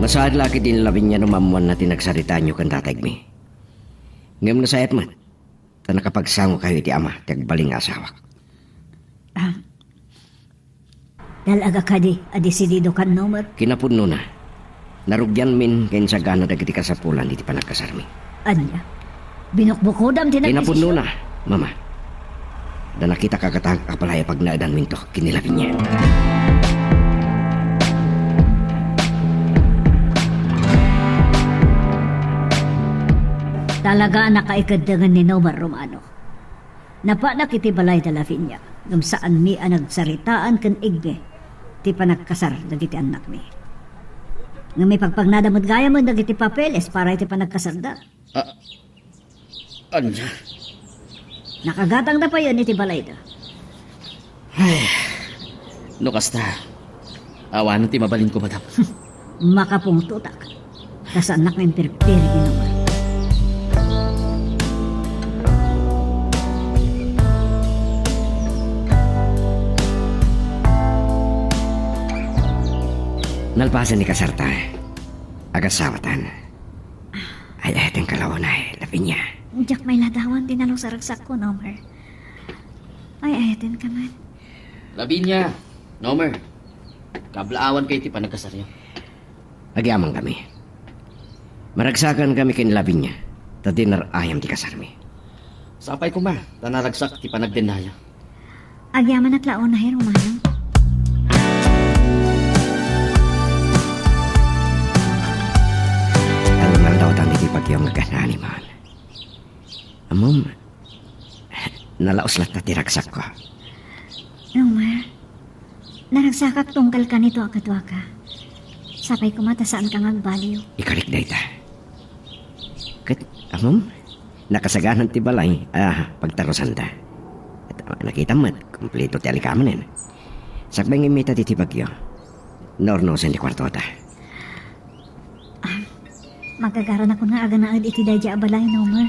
Masaad laki din labing niya numamuan na tinagsaritaan nyo kan tatag mi. Ngam na sayat man, ta nakapagsango kayo iti ama, tagbaling asawak. Dalaga ka di, adesidido kan Nomer. Kinapudno na. Narugyan min kain sa gana dagiti kasapulan iti panagkasarmi. Anya, binukbukodam Kinapudno na, mama. Da nakita kakatang kapalaya pag naadan minto, kinilapin niya. Talaga nakaikadagan ni Nomer Romano. Napanak iti balay da Lavinia, ngam saan mi ang nagsaritaan kan igbe, ti panagkasar dagiti anak mi. Ngam may pagpagnadamod gaya mo dagiti papeles para iti panagkasarda. Anya? Nakagatang na pa yun iti balay da. Ay, no kasta. Awanan ti mabalin ko, madam. Makapong tutak. Tas anak may perperi ni Nomer. Nalpasan ni kasarta. Agasawatan. Ay ayateng kalaunay, lapin niya. Diyak may ladawan tinalong sa ragsak ko, Nomer. Ay, ayatin ka man. Labinya, Nomer. Kablaawan kayo ti panagkasaryo. Agyamang kami. Maragsakan kami kin Lavinia. Tadi narayam ti kasarmi. Sapay ko ma, tanaragsak ti panagdenaya. Agyaman at laon na Romano. Ang daw tani ti pagyam ganani man. Amom, nalaos lang na tiragsak ko. Nomer, naragsakak tungkal ka nito akatwa ka. Sapay ko mata saan kang agbaliw. Ikalik na ita. Kat, amom, nakasaganan ti balay, pagtarosan ta. At nakita mo't, kumpleto ti alikaman yan. Sakbang imita ti bagyo. Nornosan di kwarto ta. Magkagaran ako nga aga na iti dadya abalay, Nomer.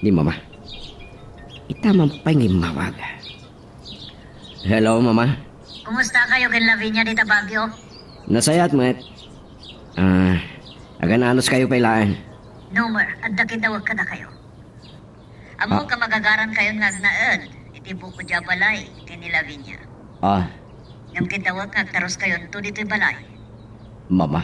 Di mama. Itamang pangimawag. Hello, mama. Kumusta kayo kay Lavinia dito Baguio? Nasayat mo agananos kayo pailaan. Nomer, at dakitawag ka na kayo. Amo ka magagaran kayo nga agnaad. Iti buko dya balay, iti ni Lavinia. Ngam kitawag nga taros kayo to dito'y balay. Mama,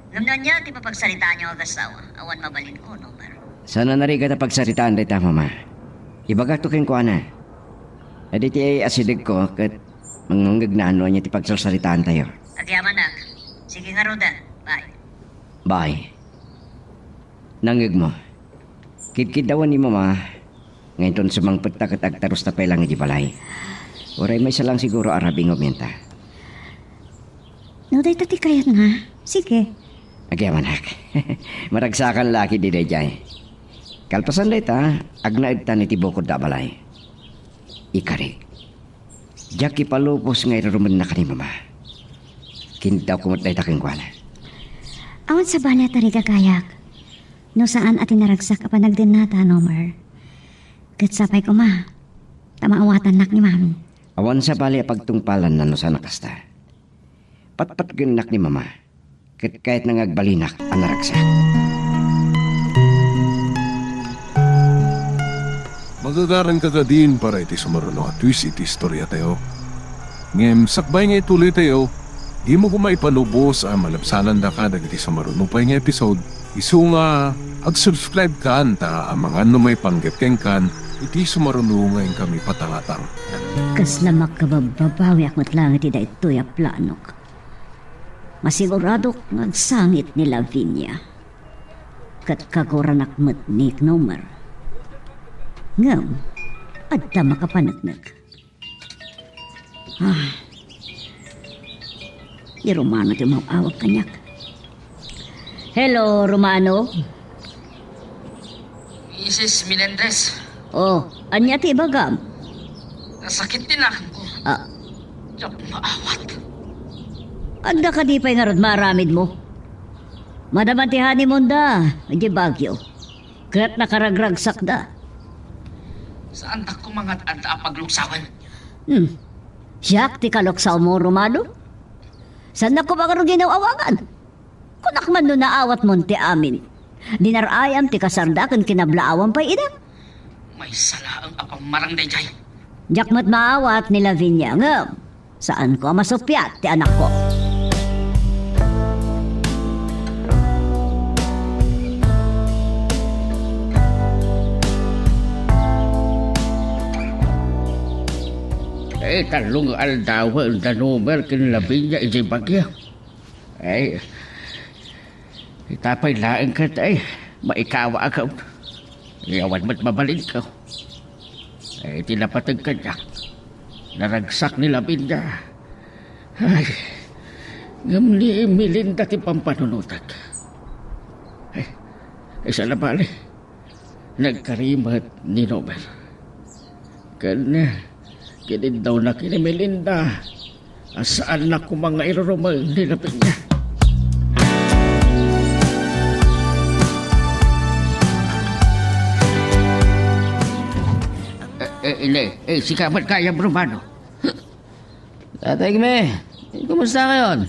Ngam na niya, ti papagsalitaan niyo ang asawa. Awan mabalin ko, Nomer. sana nariga na pagsaritaan dita, mama. Ibaga to keng kuana. Adi ti ay asidig ko, kat mangunggag na ano niya ti pagsasaritaan tayo. Agyaman nak. Sige nga, Roda. Bye. Bye. Nangig mo. Kidkidawan ni mama. Ngayon sa mga pagtakat agtaros na pailang di balay. Oray may salang siguro arabing omenta. No, day tati kayat nga. Sige. Agyaman hak. Maragsakan laki di dayjay. Kalpasan day ta, agnaid ta ni tibokod da balay. Ikarig. Jaki palupos ngay rumen na ka ni mama. Kintaw kumot day taking kwana. Awan sa bala tari kagayak. No saan atin naragsak apa nagdinata, Nomer. Katsapay ko ma. Tamaawatan nak ni mami. Awan sa bali pagtungpalan na no sa nakasta. Patpat ginak ni mama. Kahit nangagbalinak ang naragsak. Magagaran ka din para iti sumaruno at twis iti istorya tayo. Ngem sakbay nga ituloy tayo, di mo kumay panubos ang malapsanan da ka dagiti sumaruno pa nga episode. Isu nga ag-subscribe ka ta ang mga numay panggap keng kan iti sumaruno ngayon kami patangatang. Kasla makababawi akmat lang iti da ito'y planok. Masigurado ngagsangit ni Lavinia. Kat kagoranak met ni Nomer. Ngam, adda makapanagnak. Di Romano ti mawawag kanyak. Hello, Romano. Mrs. Melendres, Oh, anya ti bagam? nasakit din ako ko. Diyak maawat. Agda ka di pa'y nga rod maramid mo. Madamantihan mo da, di bagyo. Kaya't nakaragragsak da. Saan ta kumangat anta pagluksawan? Siyak ti kaloksaw mo, Romano? Saan na ko ba karo ginawawangan? Kunak man no naawat mo ti amin. Dinarayam ti kasardakan kinablaawan pa'y ina. May sala ang apang marang dayjay. Jakmat maawat ni Lavinia nga. Saan ko masupyat ti anak ko? Talong aldawa ang Nomer kinlabi niya iti bagya. Itapay laing ka tayo. Maikawa ka. Iyawan mo't mabalin ka. Tinapatag ka niya. Naragsak ni Lavinia. Ngamli Melinda ti pampanunutak. Isa na bali. Nagkarimat ni Nomer. Kinin daw na kini Melinda. Asaan na ko mga irurumal ni Lavinia. Si Kamat kaya Romano. Tatay me, kumusta kayon?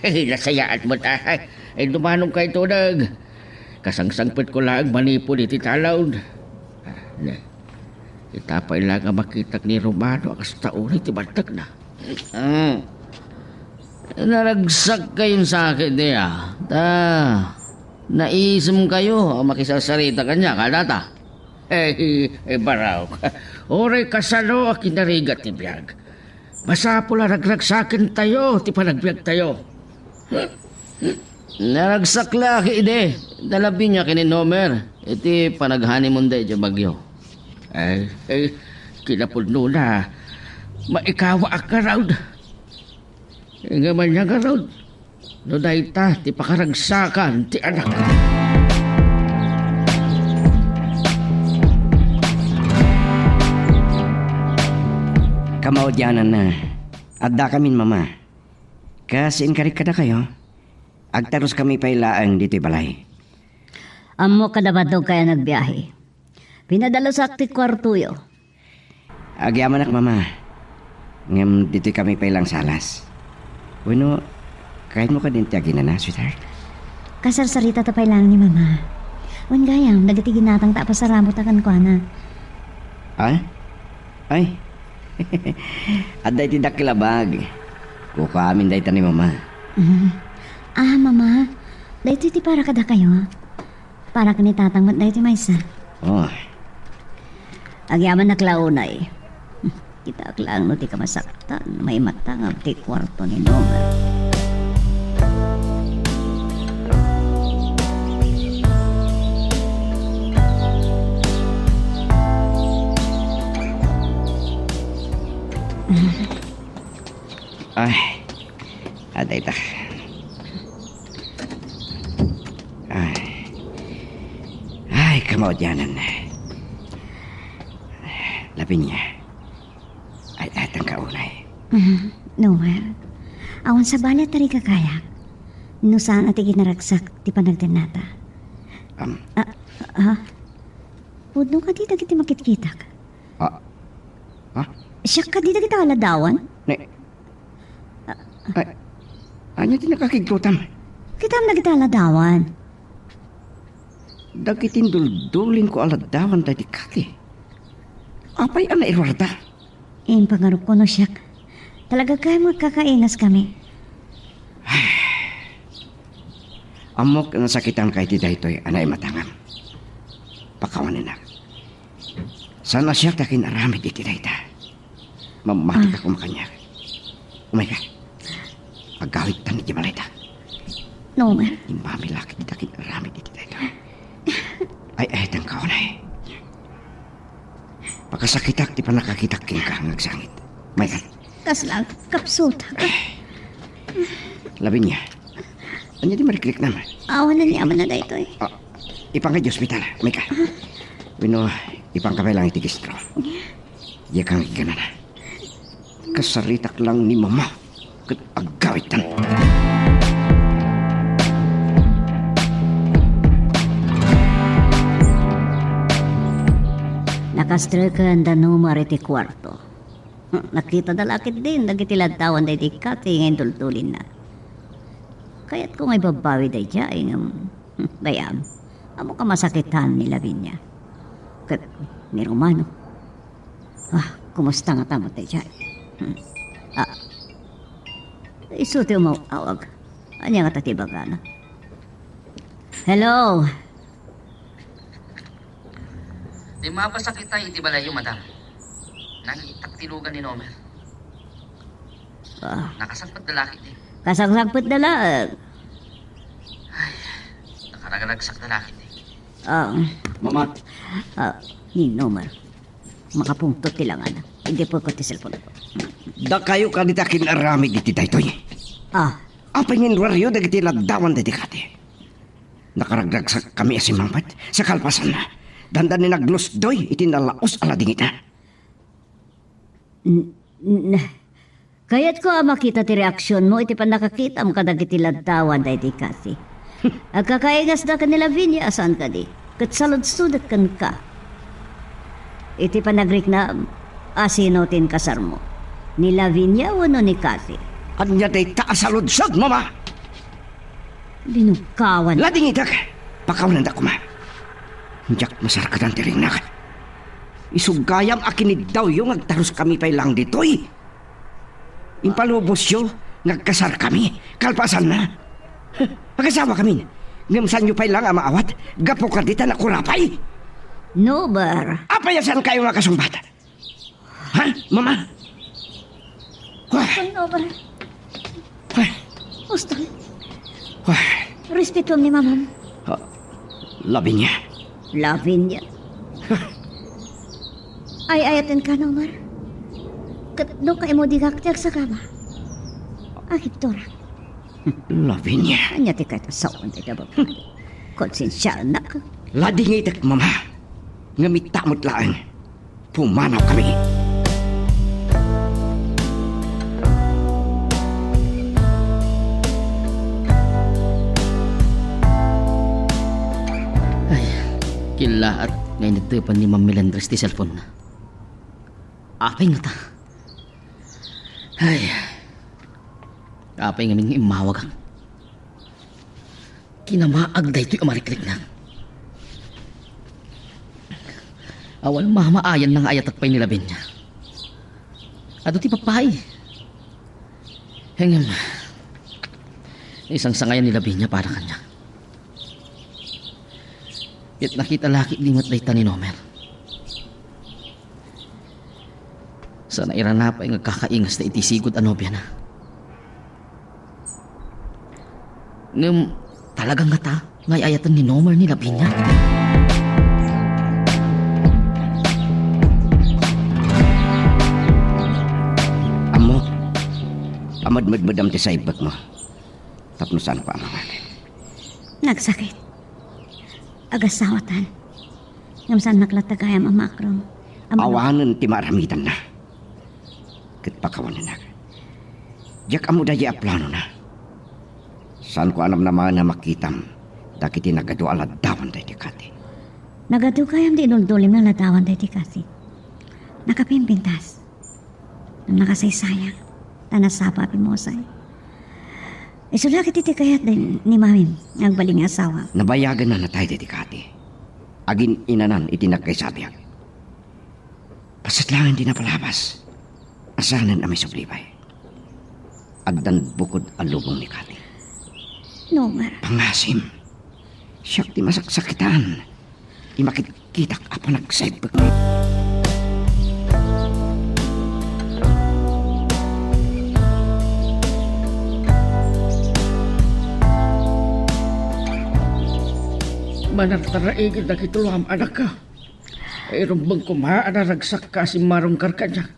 Nasayaan mo tayo. Dumanong kay tunag. Kasangsangpit ko lang manipon iti talawd. Itapay lang ang makitag ni Romano akas taon iti bantag na. Naragsak kayong sakit niya. Naisem kayo ang makisasarita kanya, kadata. Baraw. Oray kasalo ang kinarigat ni Biag. Basa pula nagragsakin tayo, ti panagbiag tayo. Naragsak laki ide. Dalabi niya kini Nomer. Iti panaghanimun day dya bagyo. Kinapulno na. Maikawa ka raw. Ngaman niya ka raw. No dahi ta, ti pakaragsakan, ti anak. Kamaudyanan na. Adda kamin mama. Kasin karik kada kayo. Agtaros kami pailaang dito'y balay. Amo kadabadog kaya nagbiyahe. Pinadalo sa akti kwartuyo. Agyaman ak mama. Ngam dito'y kami pailang salas. Bueno, kahit mo ka din tiyagin na sweetheart. Kasarsarita tapay lang ni mama. Wan gayang, nagatigin natang tapasaramot akan ko na. Ay, Aday ti dakilabag. Kukamin day ta ni mama. Mama, dahito ti para kada kayo. Para ka ni tatangmat dahito maysa. Oh, Agyaman na klaunay. Kita lang no ti kamasaktan. May matangab ti kwarto ni Nomer. ay. Aday ta. Ay, kamaudyanan. Labinya. Ay, atang kaunay. Nomer, awan sa balat tari kakayak. No saan ati ginaragsak ti panagdanata. Udno ka dito kita makitkitak. Siya ka dito kita aladawan? Anya ti nakakiglutam. Kita na kita aladawan. Dagitin duldulin ko aladawan tayo di kati. Apay ang nairwarda? Yung pangarap ko no siya. Talaga kayo magkakaingas kami. Amok na sakitan kay ti daytoy anay matangan. Pakawanin na. Sana siya takin aramid iti dayta. Mamati ka kumakanya. Umay ka. Agawit tan iti malayta. Nomer. Imami laki ti takin aramid iti dayta. Ay tang kaunay. Pakasakitak ti panakakitakin ka ngagsangit. May ka. Kaslang kapsuta ka. Labi niya. Anya di mariklik naman. Awan na niyaman na dito eh. Ipang ka di ospital. May ka. Wino, ipang kapay lang itigistro. Iya kang ikana na. Kasaritak lang ni mama. Kat agawitan. Nakastrakan da numar iti kwarto. Nakita da lakit din, nagitiladtawan da iti kati ngayon tultulin na. Kaya't kung ay babawi da dya, ay bayam, amo ka masakitan ni Lavinia. Kat ni Romano. Kumusta nga tamo da dya? Isuti mo awag. Anya nga tatibagana. Hello? Di mapasakit tayo, iti balayo, madam. Nangitaktilugan ni Nomer. Nakasagpat dalaki din. Kasagsagpot na lang. Nakaragagsak dalaki din. Mama. Ni Nomer. Makapungtot tilangan. Hindi po ko ti cellphone ko. Da kayo ka di takin aramid iti daytoy. Apay ngin waryo dagiti ladawan dati kati. Nakaragdag sa kami asimangpat sa kalpasan na. Dandan ni naglusdoy iti nalaos ala dingita. Kaya't ko makita ti reaksyon mo iti panakakita mo kadag iti ladawan da iti kasi. Agkakaigas na ka ni Lavinia asan ka di. Kat salud-sudat kan ka. Iti panagrik na asino tin kasar mo. Ni Lavinia o no ni Kasi? Anya day taasaludsod, mama. Binukawan. Lading itak. Pakawanan da kuma. Diyak masarkadan tiring na. Isugayam akinid daw yung agtaros kami pa lang ditoy. Impalubos yo, nagkasar kami. Kalpasan na. Pag-asawa kami. Ngimsan nyo pa lang amaawat. Gapo ka dita na kurapay. Nober. Apayasan kayo nga kasumbat. Ha, mama? Nober. Gusto. Wah. Respeto ni mamam. Labi niya. Lavinia. Ay ayatin ka, Nomer. Katno ka mo digaktiag sa kama. Akit tora. Labi niya. Anya ti kahit asawan tayo ba? Konsensya na ka. Lading itak, mama. Ngamitamot laan. Pumanaw kami. Kila at ngayon ito pa ni Ma'am Melendres ti cellphone na. Apay nga ta. Ay. Apay nga ning imawag ang. Kinamaag da ito'y amariklik na. Awan mamaayan ng ayat at pay nilabin niya. Ado ti papay. Hengem. Isang sangayan ni Lavinia para kanya. Yat nakita laki limat na ni Nomer. Sana iranapay nga kakaingas na itisigod anobya na. Ngam talagang nga ta, ngay ayatan ni Nomer ni Lavinia. Amo, amad-madmadam ti sa ibag mo. Tapnosan pa amangan. Nagsakit. Agasawatan. Ngam saan naklatagayam ang makrom. Awanan ti maramitan na. Ket pakawanan na. Jak amo dahi aplano na. Saan ko anam naman na makitam. Dakiti nagado aladawan dahi ti kati. Nagadugayam di duldulim na latawan dahi ti kasi. Nakapimpintas. Nung nakasaysayang. Tanasapa pimosay. Isulakit iti kayat din ni Mamim. Nagbaling asawa. Nabayagan na natay dahi ti kati. Agin inanan iti nagkaysabiyag. Pasatlangan di na palabas. Asanan na may sublibay. Agdan bukod alubong ni Kati. Nomer. Pangasim. Siyak di masaksakitan. Di makikita apa nagsaibag. Manartaraigid na kitulong anak ka. Ay rumbang kumaan na ragsak ka si marong karkanya.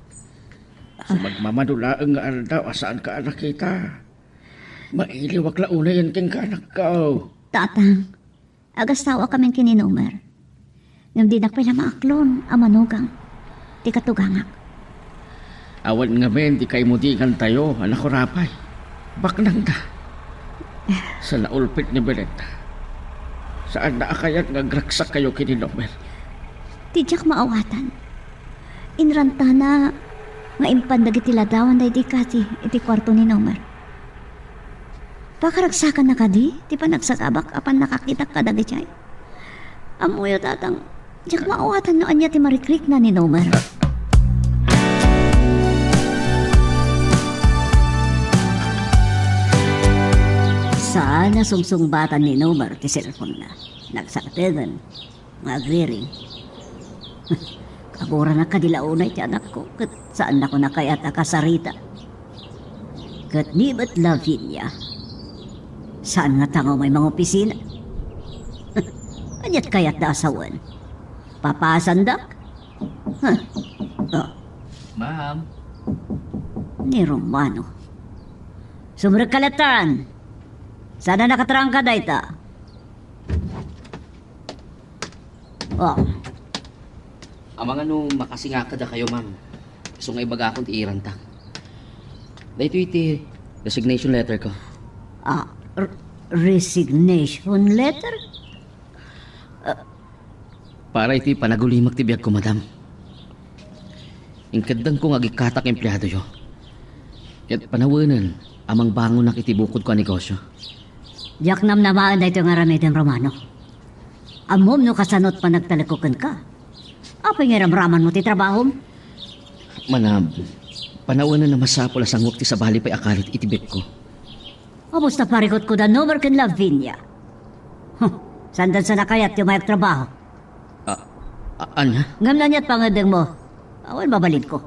So magmamadula ang aldaw asaan ka anak kita. Mailiwak launa yan king ka anak ka. Tatang. Agasawa kami kini Nomer. Ngam di nakpila maaklon. Amanugang. Di katugangak. Awan nga men, di kay mudigan tayo, anak ko rapay. Baknang da. Sa naulpit ni Beretta. Saan na akayat nga gragsak kayo kini Nomer? Tidyak maawatan. Inranta na nga impandag iti ladawan da iti kasi iti kwarto ni Nomer. Pakaragsakan na ka di, ti panagsakabak apan nakakita ka dagi chay. Amuyo tatang, tidyak maawatan no anya ti marikrik na ni Nomer. Saan na sumsungbatan ni Nomer ti cellphone na. Nagsaktegan. Magriring. Kabura na kadilaunay ti anak ko. Kat saan na ko nakayata kasarita. Kat nibat Lavinia. Saan nga tangaw may mga opisina? Anyat kayat da asawan. Papasandak? Huh. Oh, Ma'am. ni Romano. Sumrekalatan. Sana nakatarang ka dayta. Oh, Amang ano makasingakad da kayo, ma'am. So nga ibaga akong tiiran ta. Dahito iti resignation letter ko. Resignation letter? Para iti panagulimak ti biyag ko, madam. Ingkadang kong agikatak empleyado yo. Ket panawanan, amang bangon nak iti bukod ko ang negosyo. Diyak nam namaan da ito nga ramedang Romano. Amom no kasanot pa nagtalikukan ka. Apay nga ramraman mo ti trabaho? Manab, panawanan na masapol asang ti sa bali pa'y akalit iti biyag ko. Apos na parikot ko da Nomer ken Lavinia. Sandan sa nakayat yung mayak trabaho. Anya? Ngam na niya't pangadang mo. Awan babalid ko.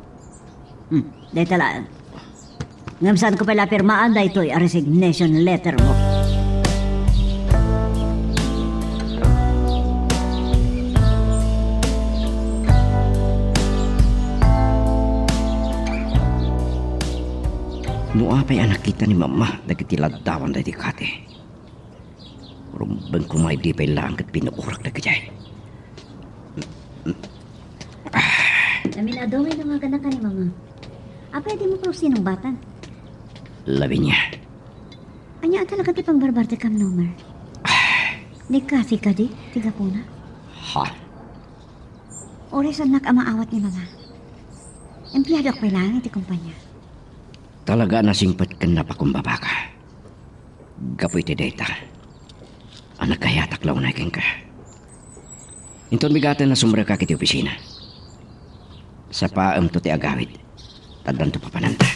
Dahil talaan. Ngam saan ko pala pirmaan da ito'y a resignation letter mo. Nuapay anak kita ni mama nagitiladdawan da di kati. Rumbang kumay di pa'y lang kat pinuurak na kajay. Aminado may namagan ka ni Mama. Pwede mo pa sinong batan? Lavinia. Anya talaga ti pang barbarte kam Nomer. Di kasi ka di, tiga po na. Ha? Oras ang nakamaawat ni Mama. Empleyado ako kailangan iti kumpanya. Talaga nasingpat ka na pakumbaba ka. Gapoy ti data. Anak kaya taklaw na iking ka. Inton bigatan na sumra ka kiti opisina. Sa paam to ti agawid. Tadan to papananta.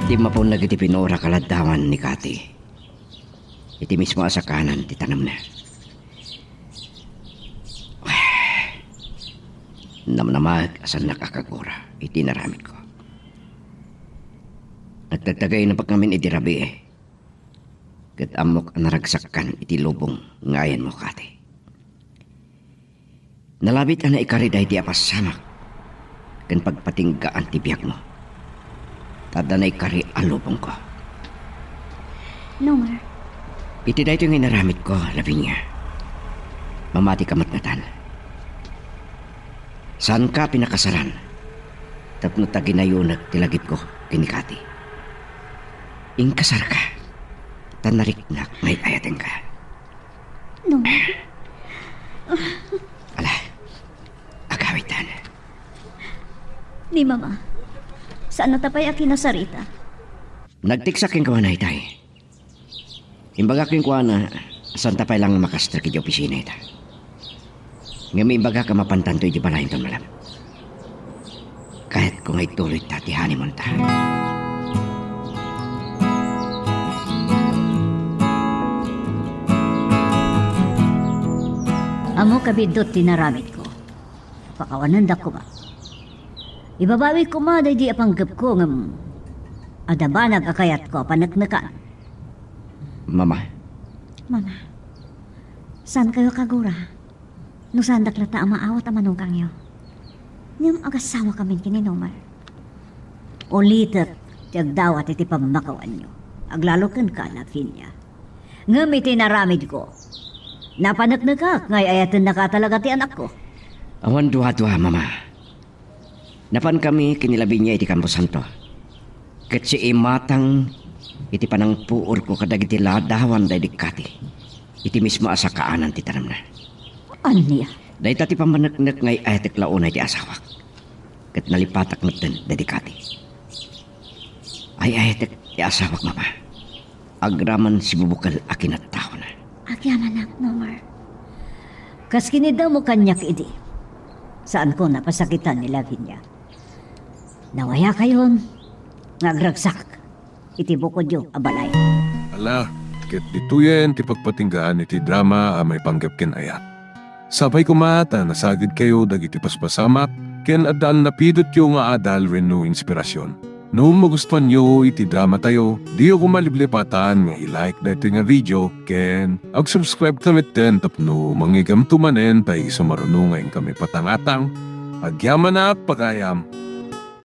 Di mapon na iti pinura kaladawan ni Kati. Iti mismo asa kanan ti tanam na. Namnamag asan nakakagura iti naramit ko. Nagtagtagay na pagkamin iti rabi eh. Kat amok ang naragsakan iti lubong ngayon mo, Kati. Nalabit ang naikariday di apasamak kan pagpatinggaan ti biyak mo. Tada na ikari ang lubong ko. Nomar, Iti da ito yung inaramit ko, Lavinia. Mamati ka matngatan. Saan ka pinakasaran? Tapno ta ginayunag tilagip ko kinikati. Ingkasar ka. Tanariknak may ayating ka. Nomar, Ala, agawitan. ni Mama. Saan natapay akin na sarita? Nagtiksak yung kawana itay. Imbaga kong kawana, saan tapay lang makastra ki di opisina ita. Nga may imbaga ka mapantanto iti balahin ton malam. Kahit kung ay tuloy tatihani mo ta. Amo kabidot tinaramit ko. Pakawananda ko ba? Ibabawi ko ma day di apanggap ko ngam adabanag akayat ko panagnakan. Mama, Mama, saan kayo kagura? No saan daklata ang maawat ang manong kangyo? Ngam agasawa kami kini Nomar. Ulitat tiyagdawat iti pamakawan nyo. Aglalokan ka na Finya. Ngam itinaramid ko. Napanagnagak ngay ayatan nakatalaga ti anak ko. awan duha-duha, Mama. Napan kami kinilabi niya iti Campo Santo. Ket si imatang iti panang puor ko kadag iti ladawan day dikati. Iti mismo asa kaanan ti tanam na. Anya? Day tati pamanagnak ngay ayatek launay ti asawak. Ket nalipatak natin day dikati. Ay ayatek ti asawak, Mama. Agraman si bubukal akin at tao na. Agyaman na, Nomar. Kas kinida mo kanyak idi. Saan ko napasakitan ni Lavinia? Nawaya kayon. Ngagragsak. Iti bukod yung abalay. Ala, ket dituyen ti pagpatinggaan iti drama a may panggap ken ayat. Sabay kumata nasagid kayo dagiti paspasamak ken adal napidot yung nga adal renno inspirasyon. No magustuhan nyo iti drama tayo, di ako maliblipatan nga i-like na iti nga video ken ag-subscribe tamit ten tapno mangigam tumanen tay sumarunungan kami patangatang agyaman na pagayam.